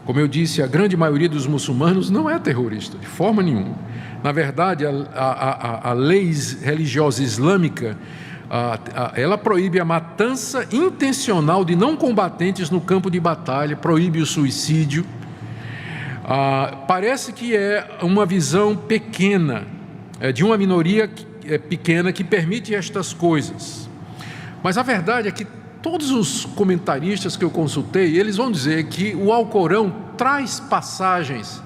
Como eu disse, a grande maioria dos muçulmanos não é terrorista, de forma nenhuma. Na verdade, a lei religiosa islâmica, ela proíbe a matança intencional de não combatentes no campo de batalha, proíbe o suicídio. Parece que é uma visão pequena, de uma minoria pequena que permite estas coisas. Mas a verdade é que todos os comentaristas que eu consultei, eles vão dizer que o Alcorão traz passagens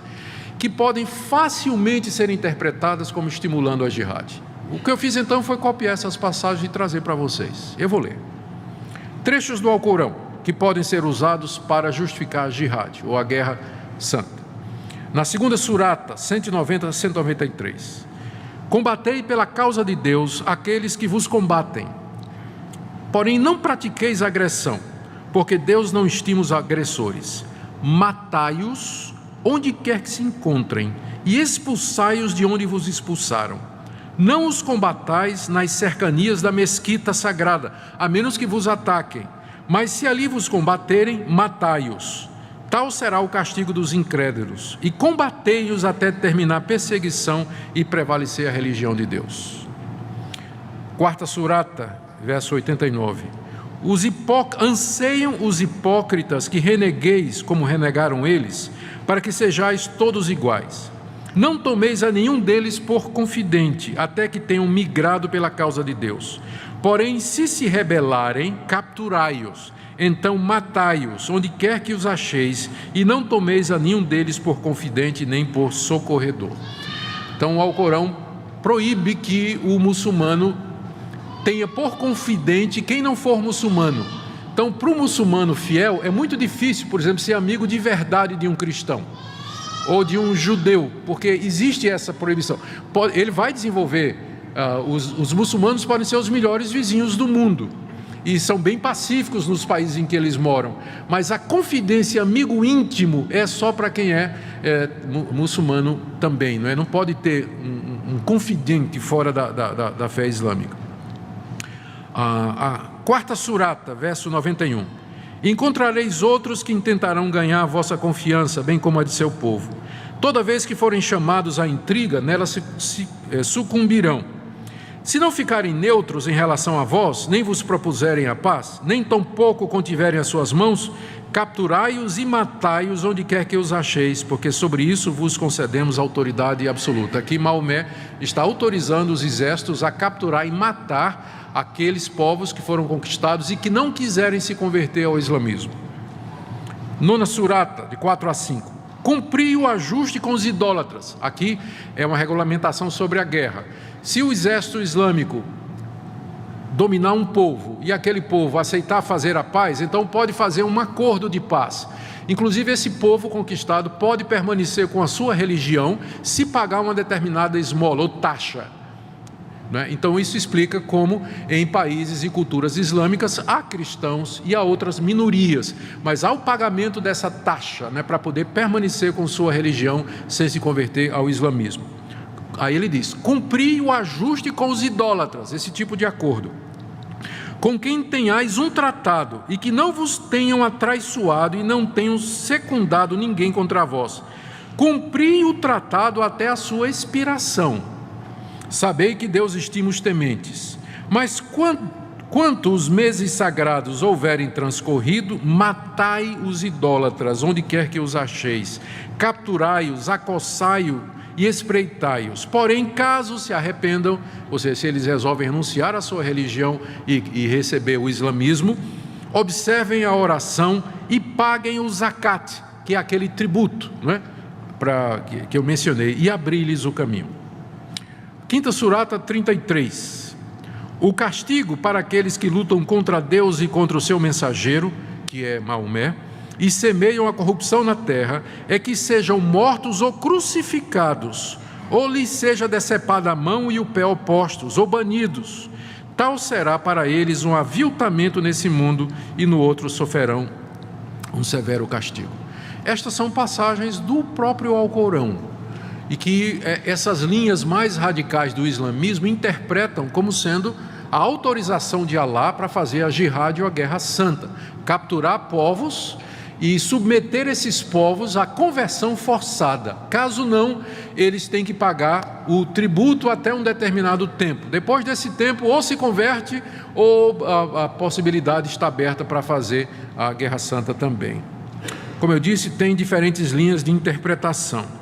que podem facilmente ser interpretadas como estimulando a jihad. O que eu fiz então foi copiar essas passagens e trazer para vocês. Eu vou ler. Trechos do Alcorão que podem ser usados para justificar a jihad, ou a guerra santa. Na segunda surata, 190 a 193. Combatei pela causa de Deus aqueles que vos combatem. Porém, não pratiqueis agressão, porque Deus não estima os agressores. Matai-os onde quer que se encontrem, e expulsai-os de onde vos expulsaram. Não os combatais nas cercanias da mesquita sagrada, a menos que vos ataquem. Mas se ali vos combaterem, matai-os. Tal será o castigo dos incrédulos, e combatei-os até terminar a perseguição e prevalecer a religião de Deus. Quarta surata, verso 89. Anseiam os hipócritas que renegueis como renegaram eles, para que sejais todos iguais. Não tomeis a nenhum deles por confidente, até que tenham migrado pela causa de Deus. Porém, se rebelarem, capturai-os, então matai-os, onde quer que os acheis, e não tomeis a nenhum deles por confidente, nem por socorredor. Então, o Alcorão proíbe que o muçulmano tenha por confidente quem não for muçulmano. Então, para o muçulmano fiel, é muito difícil, por exemplo, ser amigo de verdade de um cristão ou de um judeu, porque existe essa proibição. Ele vai desenvolver, os muçulmanos podem ser os melhores vizinhos do mundo e são bem pacíficos nos países em que eles moram, mas a confidência, amigo íntimo, é só para quem é muçulmano também, não é? Não pode ter um confidente fora da fé islâmica. A quarta surata, verso 91. Encontrareis outros que intentarão ganhar a vossa confiança, bem como a de seu povo. Toda vez que forem chamados à intriga, nela sucumbirão. Se não ficarem neutros em relação a vós, nem vos propuserem a paz, nem tampouco contiverem as suas mãos, capturai-os e matai-os onde quer que os acheis, porque sobre isso vos concedemos autoridade absoluta. Aqui Maomé está autorizando os exércitos a capturar e matar aqueles povos que foram conquistados e que não quiserem se converter ao islamismo. Nona surata, de 4 a 5. Cumpri o ajuste com os idólatras. Aqui é uma regulamentação sobre a guerra. Se o exército islâmico dominar um povo e aquele povo aceitar fazer a paz, então pode fazer um acordo de paz. Inclusive, esse povo conquistado pode permanecer com a sua religião se pagar uma determinada esmola ou taxa. Então isso explica como em países e culturas islâmicas há cristãos e há outras minorias, mas há o pagamento dessa taxa, para poder permanecer com sua religião sem se converter ao islamismo. Aí ele diz: cumpri o ajuste com os idólatras, esse tipo de acordo, com quem tenhais um tratado, e que não vos tenham atraiçoado e não tenham secundado ninguém contra vós. Cumpri o tratado até a sua expiração. Sabei que Deus estima os tementes, mas quanto os meses sagrados houverem transcorrido, matai os idólatras, onde quer que os acheis, capturai-os, acossai-os e espreitai-os. Porém, caso se arrependam, ou seja, se eles resolvem renunciar à sua religião e receber o islamismo, observem a oração e paguem o zakat, que é aquele tributo, que eu mencionei, e abri-lhes o caminho. Quinta surata, 33. O castigo para aqueles que lutam contra Deus e contra o seu mensageiro, que é Maomé, e semeiam a corrupção na terra, é que sejam mortos ou crucificados, ou lhes seja decepada a mão e o pé opostos, ou banidos. Tal será para eles um aviltamento nesse mundo, e no outro sofrerão um severo castigo. Estas são passagens do próprio Alcorão, e que essas linhas mais radicais do islamismo interpretam como sendo a autorização de Alá para fazer a jihad ou a guerra santa, capturar povos e submeter esses povos à conversão forçada. Caso não, eles têm que pagar o tributo até um determinado tempo. Depois desse tempo, ou se converte, ou a possibilidade está aberta para fazer a guerra santa também. Como eu disse, tem diferentes linhas de interpretação.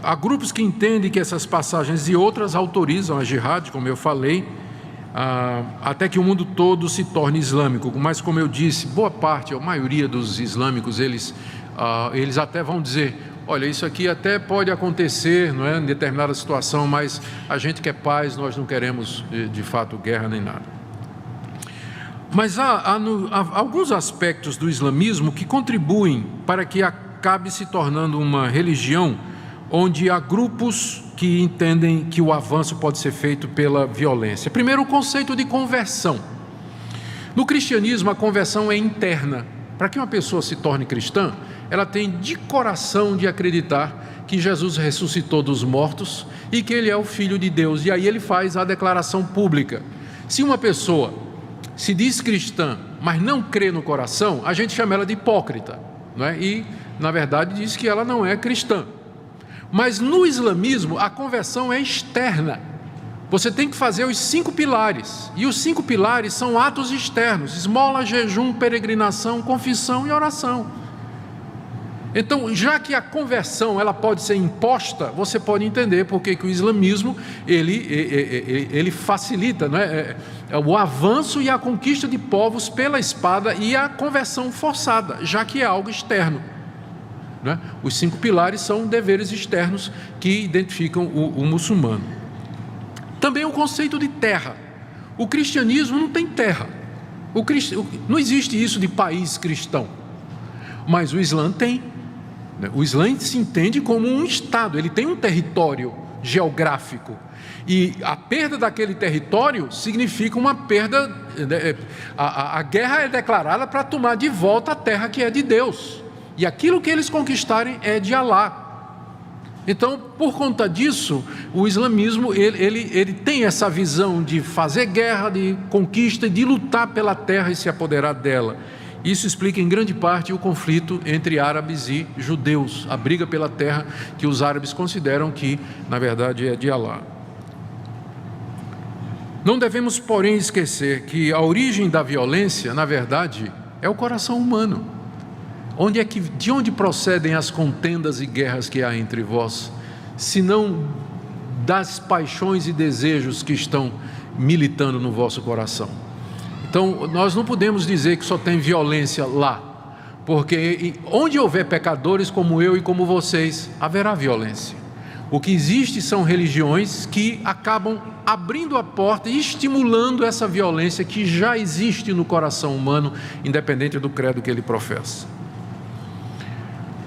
Há grupos que entendem que essas passagens e outras autorizam a jihad, como eu falei, até que o mundo todo se torne islâmico. Mas, como eu disse, boa parte, a maioria dos islâmicos, eles até vão dizer: olha, isso aqui até pode acontecer, não é, em determinada situação, mas a gente quer paz, nós não queremos, de fato, guerra nem nada. Mas há alguns aspectos do islamismo que contribuem para que acabe se tornando uma religião onde há grupos que entendem que o avanço pode ser feito pela violência. Primeiro, o conceito de conversão. No cristianismo, a conversão é interna. Para que uma pessoa se torne cristã, ela tem de coração de acreditar que Jesus ressuscitou dos mortos e que Ele é o Filho de Deus. E aí ele faz a declaração pública. Se uma pessoa se diz cristã, mas não crê no coração, a gente chama ela de hipócrita. não é? E, na verdade, diz que ela não é cristã. Mas no islamismo, a conversão é externa. Você tem que fazer os 5 pilares. E os 5 pilares são atos externos: esmola, jejum, peregrinação, confissão e oração. Então, já que a conversão ela pode ser imposta, você pode entender porque que o islamismo ele facilita, né, o avanço e a conquista de povos pela espada e a conversão forçada, já que é algo externo, né? Os 5 pilares são deveres externos que identificam o muçulmano. Também o conceito de terra. O cristianismo não tem terra. Não existe isso de país cristão, mas o Islã tem. O Islã se entende como um Estado, ele tem um território geográfico, e a perda daquele território significa uma perda. A guerra é declarada para tomar de volta a terra que é de Deus, e aquilo que eles conquistarem é de Alá. Então, por conta disso, o islamismo ele tem essa visão de fazer guerra, de conquista, de lutar pela terra e se apoderar dela. Isso explica em grande parte o conflito entre árabes e judeus, a briga pela terra que os árabes consideram que, na verdade, é de Alá. Não devemos, porém, esquecer que a origem da violência, na verdade, é o coração humano. De onde procedem as contendas e guerras que há entre vós, senão das paixões e desejos que estão militando no vosso coração? Então, nós não podemos dizer que só tem violência lá, porque onde houver pecadores como eu e como vocês, haverá violência. O que existe são religiões que acabam abrindo a porta e estimulando essa violência que já existe no coração humano, independente do credo que ele professa.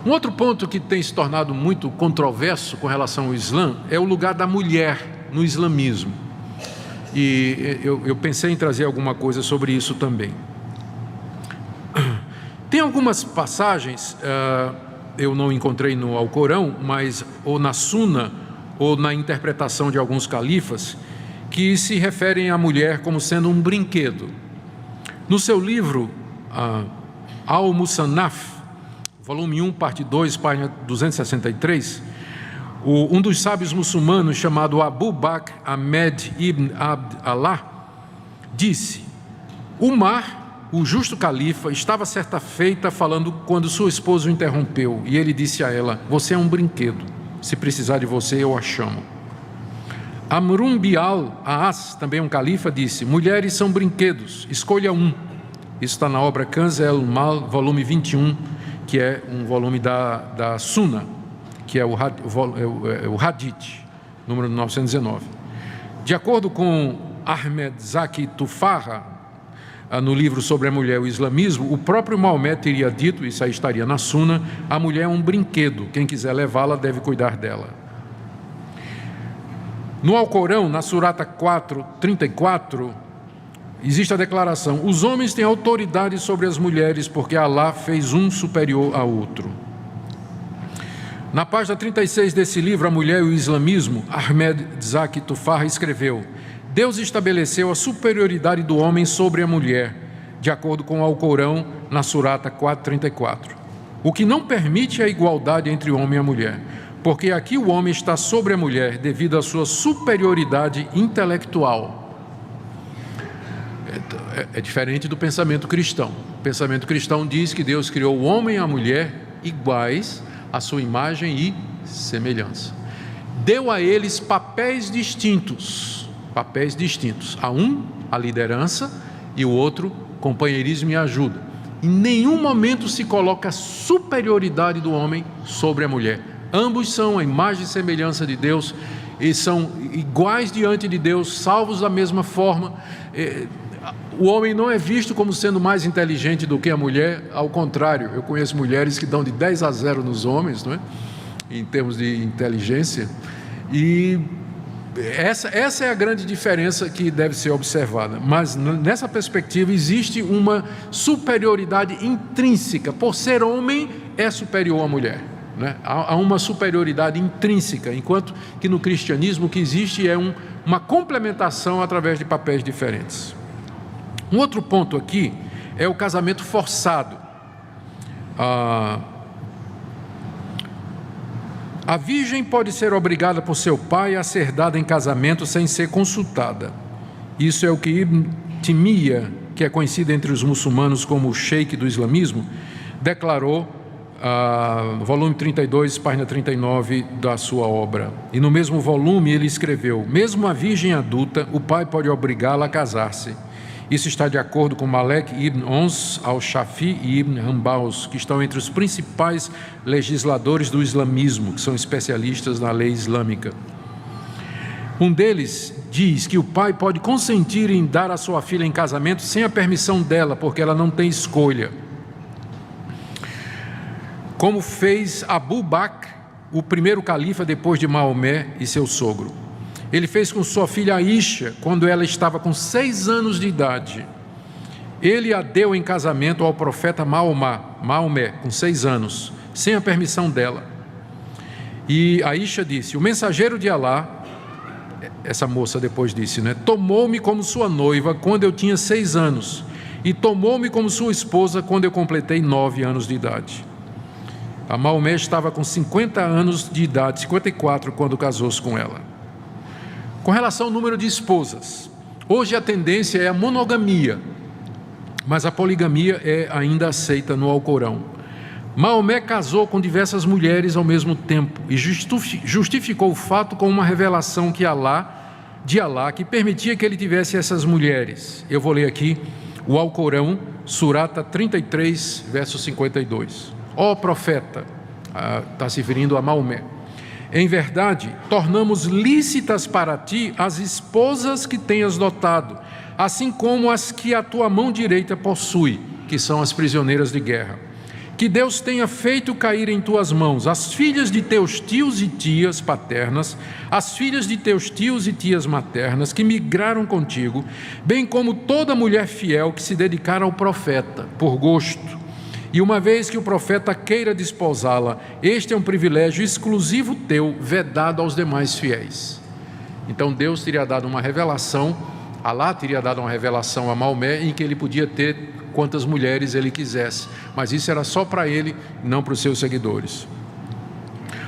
Um outro ponto que tem se tornado muito controverso com relação ao Islã é o lugar da mulher no islamismo. E eu pensei em trazer alguma coisa sobre isso também. Tem algumas passagens, eu não encontrei no Alcorão, mas ou na Suna, ou na interpretação de alguns califas, que se referem à mulher como sendo um brinquedo. No seu livro, Al-Musannaf, volume 1, parte 2, página 263, um dos sábios muçulmanos, chamado Abu Bakr Ahmed ibn Abd Allah, disse: Umar, o justo califa, estava certa feita falando quando sua esposa o interrompeu, e ele disse a ela: você é um brinquedo, se precisar de você eu a chamo. Amrun Bial Aas, também um califa, disse: mulheres são brinquedos, escolha um. Isso está na obra Kanz el-Mal, volume 21, que é um volume da Sunna, que é o Hadith, número 919. De acordo com Ahmed Zaki Tufaha, no livro sobre a mulher e o islamismo, o próprio Maomé teria dito, isso aí estaria na Sunna: a mulher é um brinquedo, quem quiser levá-la deve cuidar dela. No Alcorão, na Surata 4:34, existe a declaração: os homens têm autoridade sobre as mulheres, porque Alá fez um superior a outro. Na página 36 desse livro, A Mulher e o Islamismo, Ahmed Zaki Tufaha escreveu: Deus estabeleceu a superioridade do homem sobre a mulher, de acordo com o Alcorão, na Surata 4:34. O que não permite a igualdade entre o homem e a mulher, porque aqui o homem está sobre a mulher devido à sua superioridade intelectual. É diferente do pensamento cristão. O pensamento cristão diz que Deus criou o homem e a mulher iguais, a sua imagem e semelhança. Deu a eles papéis distintos. A um, a liderança, e o outro, companheirismo e ajuda. Em nenhum momento se coloca a superioridade do homem sobre a mulher. Ambos são a imagem e semelhança de Deus e são iguais diante de Deus, salvos da mesma forma. O homem não é visto como sendo mais inteligente do que a mulher, ao contrário. Eu conheço mulheres que dão de 10-0 nos homens, não é? Em termos de inteligência, e essa é a grande diferença que deve ser observada. Mas nessa perspectiva existe uma superioridade intrínseca. Por ser homem, é superior à mulher, né? Há uma superioridade intrínseca, enquanto que no cristianismo o que existe é uma complementação através de papéis diferentes. Um outro ponto aqui é o casamento forçado. A virgem pode ser obrigada por seu pai a ser dada em casamento sem ser consultada. Isso é o que Ibn Taymiyyah, que é conhecido entre os muçulmanos como o sheik do islamismo, declarou no volume 32, página 39 da sua obra. E no mesmo volume ele escreveu: mesmo a virgem adulta, o pai pode obrigá-la a casar-se. Isso está de acordo com Malek ibn Ons al-Shafi e Ibn Hanbal, que estão entre os principais legisladores do islamismo, que são especialistas na lei islâmica. Um deles diz que o pai pode consentir em dar a sua filha em casamento sem a permissão dela, porque ela não tem escolha. Como fez Abu Bakr, o primeiro califa depois de Maomé e seu sogro. Ele fez com sua filha Aisha, quando ela estava com 6 anos de idade. Ele a deu em casamento ao profeta Maomé, com 6 anos, sem a permissão dela. E Aisha disse: o mensageiro de Alá, essa moça depois disse, tomou-me como sua noiva quando eu tinha 6 anos, e tomou-me como sua esposa quando eu completei 9 anos de idade. A Maomé estava com 50 anos de idade, 54, quando casou-se com ela. Com relação ao número de esposas, hoje a tendência é a monogamia, mas a poligamia é ainda aceita no Alcorão. Maomé casou com diversas mulheres ao mesmo tempo e justificou o fato com uma revelação de Alá que permitia que ele tivesse essas mulheres. Eu vou ler aqui o Alcorão, Surata 33, verso 52. Ó profeta, está se referindo a Maomé, em verdade, tornamos lícitas para ti as esposas que tenhas dotado, assim como as que a tua mão direita possui, que são as prisioneiras de guerra. Que Deus tenha feito cair em tuas mãos as filhas de teus tios e tias paternas, as filhas de teus tios e tias maternas que migraram contigo, bem como toda mulher fiel que se dedicar ao profeta, por gosto. E uma vez que o profeta queira desposá-la, este é um privilégio exclusivo teu, vedado aos demais fiéis. Então Deus teria dado uma revelação, Alá teria dado uma revelação a Maomé, em que ele podia ter quantas mulheres ele quisesse, mas isso era só para ele, não para os seus seguidores.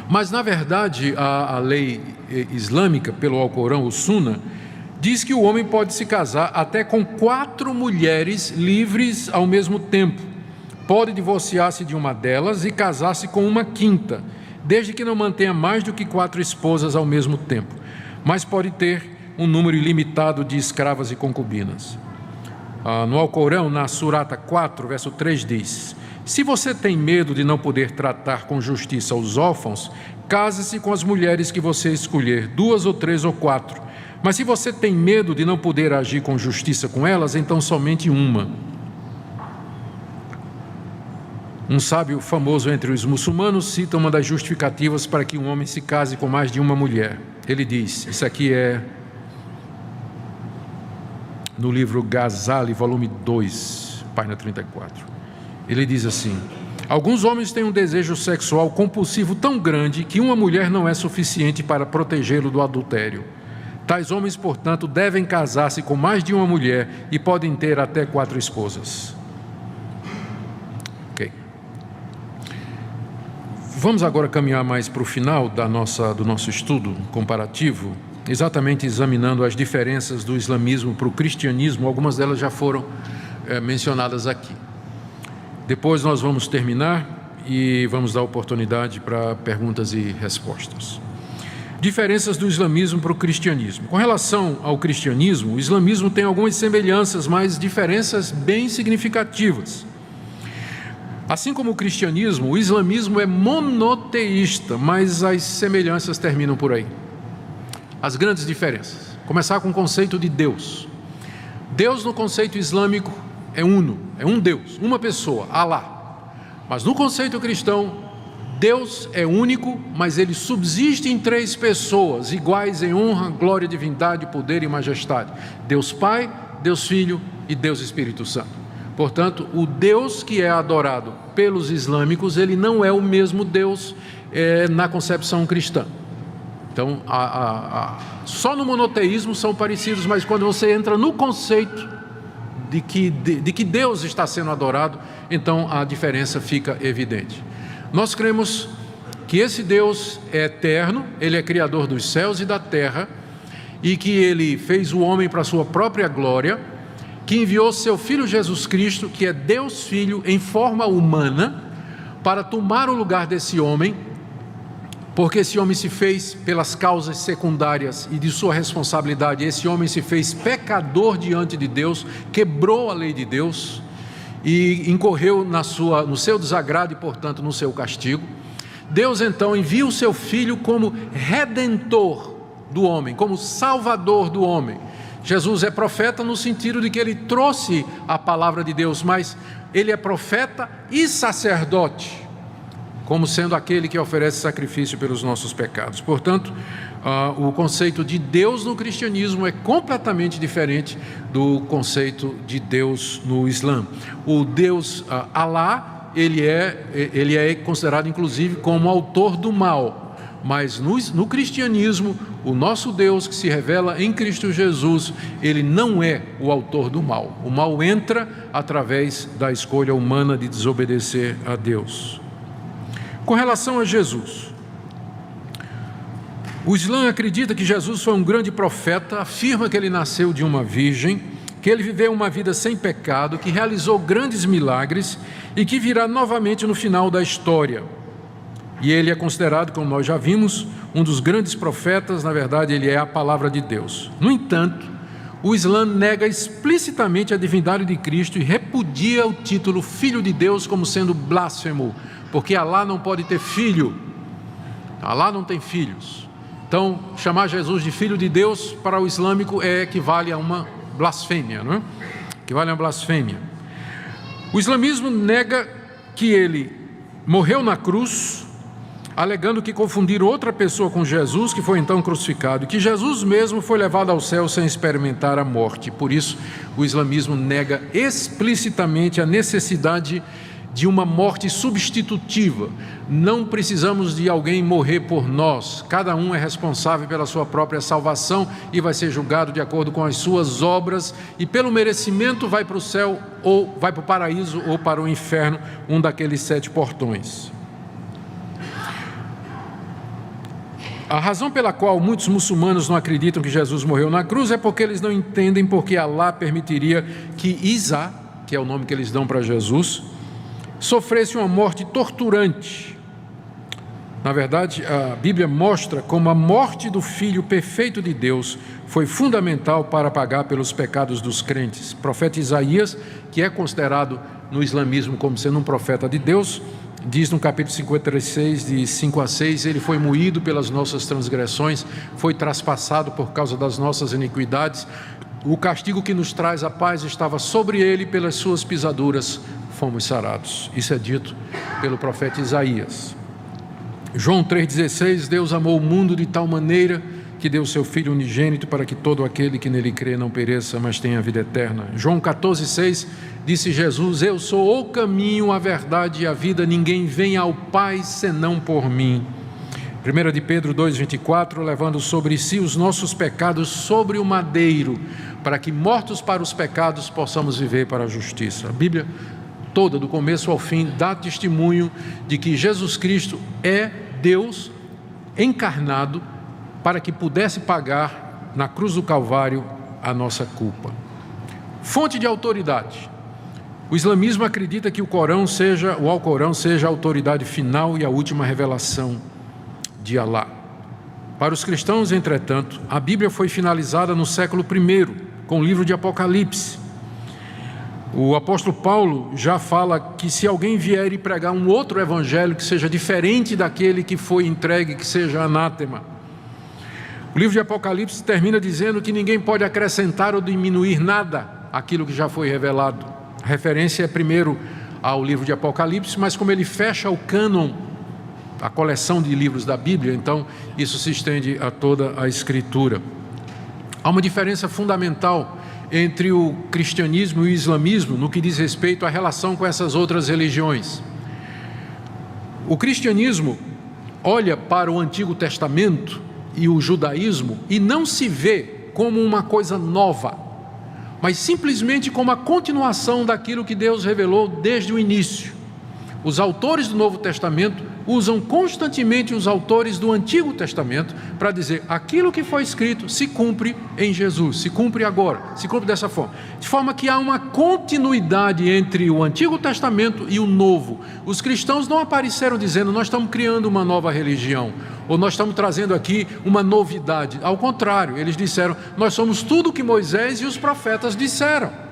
Mas na verdade a lei islâmica, pelo Alcorão, o Sunna, diz que o homem pode se casar até com 4 mulheres livres ao mesmo tempo. Pode divorciar-se de uma delas e casar-se com uma quinta, desde que não mantenha mais do que 4 esposas ao mesmo tempo, mas pode ter um número ilimitado de escravas e concubinas. No Alcorão, na Surata 4, verso 3 diz: se você tem medo de não poder tratar com justiça os órfãos, case-se com as mulheres que você escolher, 2 ou 3 ou 4. Mas se você tem medo de não poder agir com justiça com elas, então somente uma. Um sábio famoso entre os muçulmanos cita uma das justificativas para que um homem se case com mais de uma mulher. Ele diz, isso aqui é no livro Ghazali, volume 2, página 34. Ele diz assim: alguns homens têm um desejo sexual compulsivo tão grande que uma mulher não é suficiente para protegê-lo do adultério. Tais homens, portanto, devem casar-se com mais de uma mulher e podem ter até 4 esposas. Ok. Vamos agora caminhar mais para o final do nosso estudo comparativo, exatamente examinando as diferenças do islamismo para o cristianismo. Algumas delas já foram mencionadas aqui. Depois nós vamos terminar e vamos dar oportunidade para perguntas e respostas. Diferenças do islamismo para o cristianismo. Com relação ao cristianismo, o islamismo tem algumas semelhanças, mas diferenças bem significativas. Assim como o cristianismo, o islamismo é monoteísta, mas as semelhanças terminam por aí. As grandes diferenças. Começar com o conceito de Deus. Deus no conceito islâmico é uno, é um Deus, uma pessoa, Alá. Mas no conceito cristão, Deus é único, mas ele subsiste em 3 pessoas, iguais em honra, glória, divindade, poder e majestade. Deus Pai, Deus Filho e Deus Espírito Santo. Portanto, o Deus que é adorado pelos islâmicos, ele não é o mesmo Deus na concepção cristã. Então, só no monoteísmo são parecidos, mas quando você entra no conceito de que Deus está sendo adorado, então a diferença fica evidente. Nós cremos que esse Deus é eterno, Ele é criador dos céus e da terra, e que Ele fez o homem para a sua própria glória, que enviou seu Filho Jesus Cristo, que é Deus Filho em forma humana, para tomar o lugar desse homem, porque esse homem se fez pelas causas secundárias e de sua responsabilidade, esse homem se fez pecador diante de Deus, quebrou a lei de Deus e incorreu no seu desagrado e, portanto, no seu castigo. Deus então envia o seu Filho como redentor do homem, como salvador do homem. Jesus é profeta no sentido de que ele trouxe a palavra de Deus, mas ele é profeta e sacerdote, como sendo aquele que oferece sacrifício pelos nossos pecados. Portanto, o conceito de Deus no cristianismo é completamente diferente do conceito de Deus no Islã. O Deus Alá, ele é considerado inclusive como autor do mal, mas no cristianismo, o nosso Deus que se revela em Cristo Jesus, ele não é o autor do mal. O mal entra através da escolha humana de desobedecer a Deus. Com relação a Jesus, o Islã acredita que Jesus foi um grande profeta, afirma que ele nasceu de uma virgem, que ele viveu uma vida sem pecado, que realizou grandes milagres e que virá novamente no final da história. E ele é considerado, como nós já vimos, um dos grandes profetas. Na verdade, ele é a palavra de Deus. No entanto, o Islã nega explicitamente a divindade de Cristo e repudia o título Filho de Deus como sendo blasfemo, porque Alá não pode ter filho, Alá não tem filhos. Então, chamar Jesus de Filho de Deus para o islâmico equivale a uma blasfêmia, não é? Equivale a uma blasfêmia. O islamismo nega que ele morreu na cruz, alegando que confundiram outra pessoa com Jesus, que foi então crucificado, e que Jesus mesmo foi levado ao céu sem experimentar a morte. Por isso, o islamismo nega explicitamente a necessidade de uma morte substitutiva. Não precisamos de alguém morrer por nós. Cada um é responsável pela sua própria salvação e vai ser julgado de acordo com as suas obras, e pelo merecimento vai para o céu, ou vai para o paraíso, ou para o inferno, um daqueles 7 portões. A razão pela qual muitos muçulmanos não acreditam que Jesus morreu na cruz é porque eles não entendem porque Alá permitiria que Isa, que é o nome que eles dão para Jesus, sofresse uma morte torturante. Na verdade, a Bíblia mostra como a morte do Filho perfeito de Deus foi fundamental para pagar pelos pecados dos crentes. O profeta Isaías, que é considerado no islamismo como sendo um profeta de Deus, diz no capítulo 56, de 5 a 6, ele foi moído pelas nossas transgressões, foi traspassado por causa das nossas iniquidades, o castigo que nos traz a paz estava sobre ele, pelas suas pisaduras fomos sarados. Isso é dito pelo profeta Isaías. João 3,16, Deus amou o mundo de tal maneira que deu seu Filho unigênito para que todo aquele que nele crê não pereça, mas tenha a vida eterna. João 14,6, disse Jesus, eu sou o caminho, a verdade e a vida, ninguém vem ao Pai senão por mim. 1 de Pedro 2,24, levando sobre si os nossos pecados sobre o madeiro, para que mortos para os pecados possamos viver para a justiça. A Bíblia toda, do começo ao fim, dá testemunho de que Jesus Cristo é Deus encarnado para que pudesse pagar na cruz do Calvário a nossa culpa. Fonte de autoridade. O islamismo acredita que o Alcorão seja a autoridade final e a última revelação de Alá. Para os cristãos, entretanto, a Bíblia foi finalizada no século I, com o livro de Apocalipse. O apóstolo Paulo já fala que se alguém vier e pregar um outro evangelho que seja diferente daquele que foi entregue, que seja anátema. O livro de Apocalipse termina dizendo que ninguém pode acrescentar ou diminuir nada àquilo que já foi revelado. A referência é primeiro ao livro de Apocalipse, mas como ele fecha o cânon, a coleção de livros da Bíblia, então isso se estende a toda a Escritura. Há uma diferença fundamental entre o cristianismo e o islamismo no que diz respeito à relação com essas outras religiões. O cristianismo olha para o Antigo Testamento e o judaísmo e não se vê como uma coisa nova, mas simplesmente como a continuação daquilo que Deus revelou desde o início. Os autores do Novo Testamento usam constantemente os autores do Antigo Testamento para dizer aquilo que foi escrito se cumpre em Jesus, se cumpre agora, se cumpre dessa forma. De forma que há uma continuidade entre o Antigo Testamento e o Novo. Os cristãos não apareceram dizendo nós estamos criando uma nova religião, ou nós estamos trazendo aqui uma novidade. Ao contrário, eles disseram, nós somos tudo o que Moisés e os profetas disseram.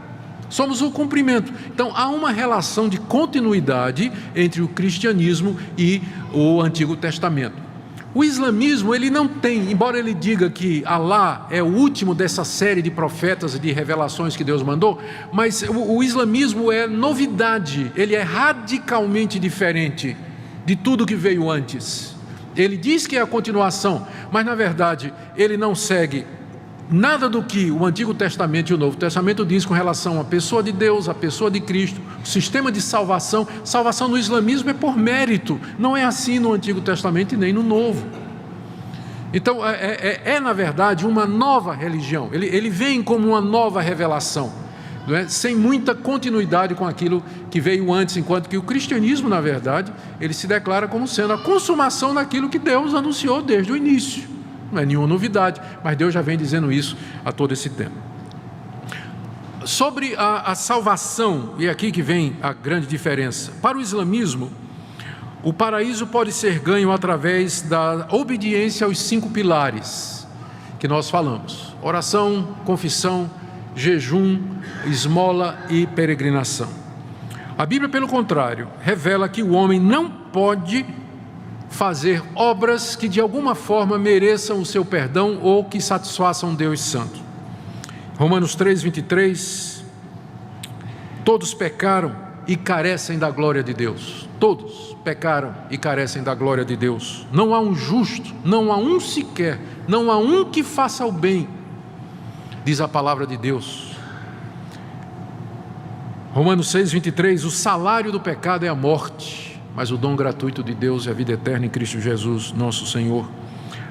Somos o cumprimento. Então há uma relação de continuidade entre o cristianismo e o Antigo Testamento. O islamismo, ele não tem, embora ele diga que Alá é o último dessa série de profetas e de revelações que Deus mandou, mas o islamismo é novidade, ele é radicalmente diferente de tudo que veio antes. Ele diz que é a continuação, mas na verdade ele não segue nada do que o Antigo Testamento e o Novo Testamento diz com relação à pessoa de Deus, à pessoa de Cristo, o sistema de salvação. Salvação no islamismo é por mérito, não é assim no Antigo Testamento e nem no Novo. Então na verdade uma nova religião, ele vem como uma nova revelação, não é? Sem muita continuidade com aquilo que veio antes, enquanto que o cristianismo, na verdade, ele se declara como sendo a consumação daquilo que Deus anunciou desde o início. Não é nenhuma novidade, mas Deus já vem dizendo isso há todo esse tempo. Sobre a salvação, e é aqui que vem a grande diferença. Para o islamismo, o paraíso pode ser ganho através da obediência aos 5 pilares que nós falamos: oração, confissão, jejum, esmola e peregrinação. A Bíblia, pelo contrário, revela que o homem não pode fazer obras que de alguma forma mereçam o seu perdão ou que satisfaçam Deus Santo. Romanos 3:23, todos pecaram e carecem da glória de Deus. Todos pecaram e carecem da glória de Deus. Não há um justo, não há um sequer, não há um que faça o bem, diz a palavra de Deus. Romanos 6:23, o salário do pecado é a morte, mas o dom gratuito de Deus é a vida eterna em Cristo Jesus, nosso Senhor.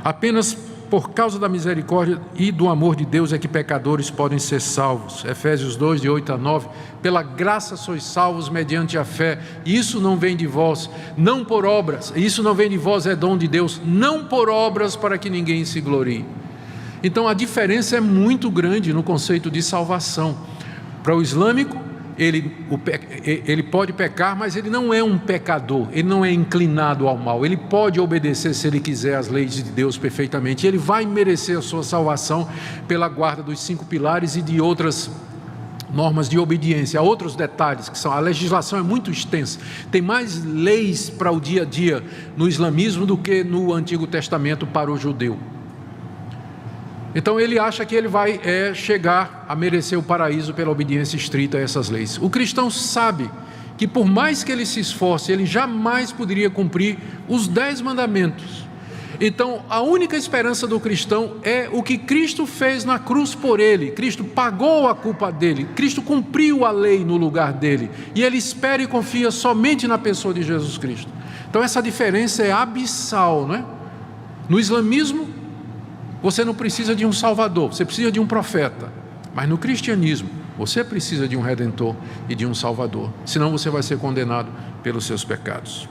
Apenas por causa da misericórdia e do amor de Deus é que pecadores podem ser salvos. Efésios 2, de 8 a 9, pela graça sois salvos mediante a fé, e isso não vem de vós, não por obras, isso não vem de vós, é dom de Deus, não por obras para que ninguém se glorie. Então a diferença é muito grande no conceito de salvação. Para o islâmico, ele pode pecar, mas ele não é um pecador, ele não é inclinado ao mal, ele pode obedecer, se ele quiser, às leis de Deus perfeitamente, ele vai merecer a sua salvação pela guarda dos 5 pilares e de outras normas de obediência. Há outros detalhes, que são, a legislação é muito extensa, tem mais leis para o dia a dia no islamismo do que no Antigo Testamento para o judeu. Então ele acha que ele vai chegar a merecer o paraíso pela obediência estrita a essas leis. O cristão sabe que por mais que ele se esforce, ele jamais poderia cumprir os 10 mandamentos. Então a única esperança do cristão é o que Cristo fez na cruz por ele. Cristo pagou a culpa dele, Cristo cumpriu a lei no lugar dele, e ele espera e confia somente na pessoa de Jesus Cristo. Então essa diferença é abissal, não é? No islamismo, você não precisa de um salvador, você precisa de um profeta. Mas no cristianismo, você precisa de um redentor e de um salvador, senão você vai ser condenado pelos seus pecados.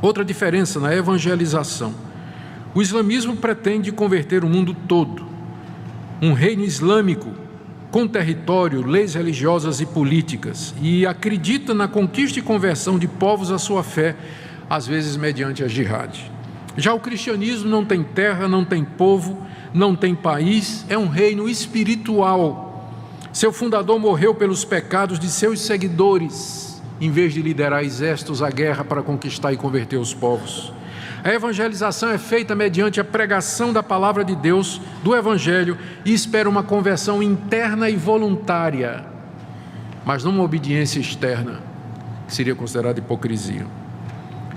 Outra diferença na evangelização: o islamismo pretende converter o mundo todo. Um reino islâmico com território, leis religiosas e políticas, e acredita na conquista e conversão de povos à sua fé, às vezes mediante a jihad. Já o cristianismo não tem terra, não tem povo, não tem país, é um reino espiritual. Seu fundador morreu pelos pecados de seus seguidores, em vez de liderar exércitos à guerra para conquistar e converter os povos. A evangelização é feita mediante a pregação da palavra de Deus, do Evangelho, e espera uma conversão interna e voluntária, mas não uma obediência externa, que seria considerada hipocrisia.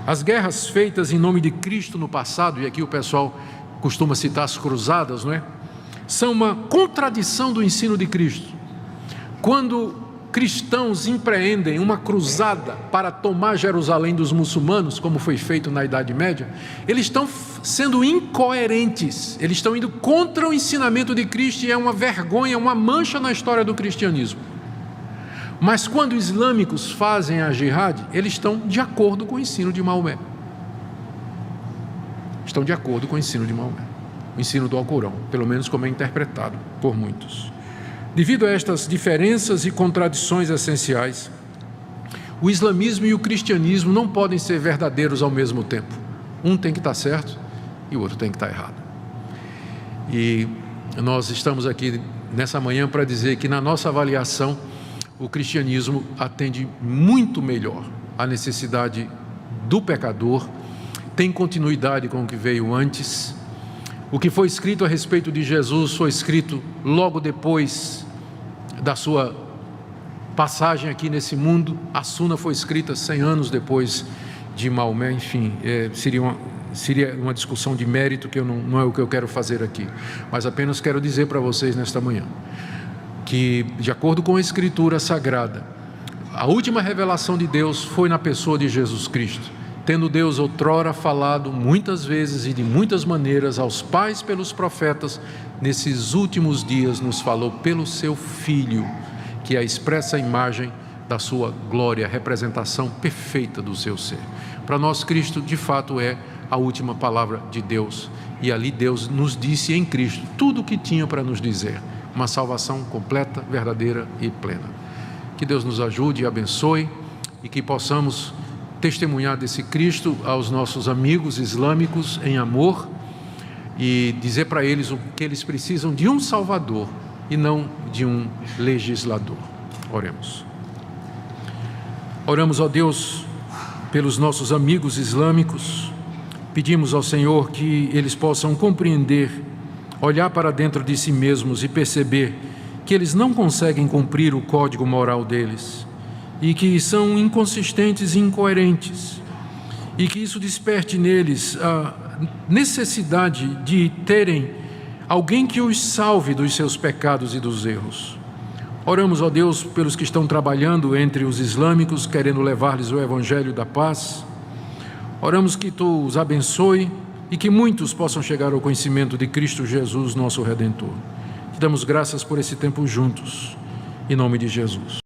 As guerras feitas em nome de Cristo no passado, e aqui o pessoal costuma citar as cruzadas, não é? São uma contradição do ensino de Cristo. Quando cristãos empreendem uma cruzada para tomar Jerusalém dos muçulmanos, como foi feito na Idade Média, eles estão sendo incoerentes, eles estão indo contra o ensinamento de Cristo, e é uma vergonha, uma mancha na história do cristianismo. Mas quando os islâmicos fazem a jihad, eles estão de acordo com o ensino de Maomé. Estão de acordo com o ensino de Maomé, o ensino do Alcorão, pelo menos como é interpretado por muitos. Devido a estas diferenças e contradições essenciais, o islamismo e o cristianismo não podem ser verdadeiros ao mesmo tempo. Um tem que estar certo e o outro tem que estar errado. E nós estamos aqui nessa manhã para dizer que, na nossa avaliação, o cristianismo atende muito melhor à necessidade do pecador, tem continuidade com o que veio antes. O que foi escrito a respeito de Jesus foi escrito logo depois da sua passagem aqui nesse mundo. A Suna foi escrita 100 anos depois de Maomé. Enfim, seria uma discussão de mérito que não é o que eu quero fazer aqui, mas apenas quero dizer para vocês nesta manhã que, de acordo com a Escritura Sagrada, a última revelação de Deus foi na pessoa de Jesus Cristo. Tendo Deus outrora falado muitas vezes e de muitas maneiras aos pais pelos profetas, nesses últimos dias nos falou pelo seu Filho, que é a expressa imagem da sua glória, a representação perfeita do seu ser. Para nós, Cristo de fato é a última palavra de Deus, e ali Deus nos disse em Cristo tudo o que tinha para nos dizer, uma salvação completa, verdadeira e plena. Que Deus nos ajude e abençoe, e que possamos testemunhar desse Cristo aos nossos amigos islâmicos em amor, e dizer para eles que eles precisam de um Salvador e não de um legislador. Oremos. Oramos, ó Deus, pelos nossos amigos islâmicos. Pedimos ao Senhor que eles possam compreender, olhar para dentro de si mesmos e perceber que eles não conseguem cumprir o código moral deles, e que são inconsistentes e incoerentes, e que isso desperte neles a necessidade de terem alguém que os salve dos seus pecados e dos erros. Oramos, ó Deus, pelos que estão trabalhando entre os islâmicos, querendo levar-lhes o Evangelho da paz. Oramos que Tu os abençoe e que muitos possam chegar ao conhecimento de Cristo Jesus, nosso Redentor. Te damos graças por esse tempo juntos, em nome de Jesus.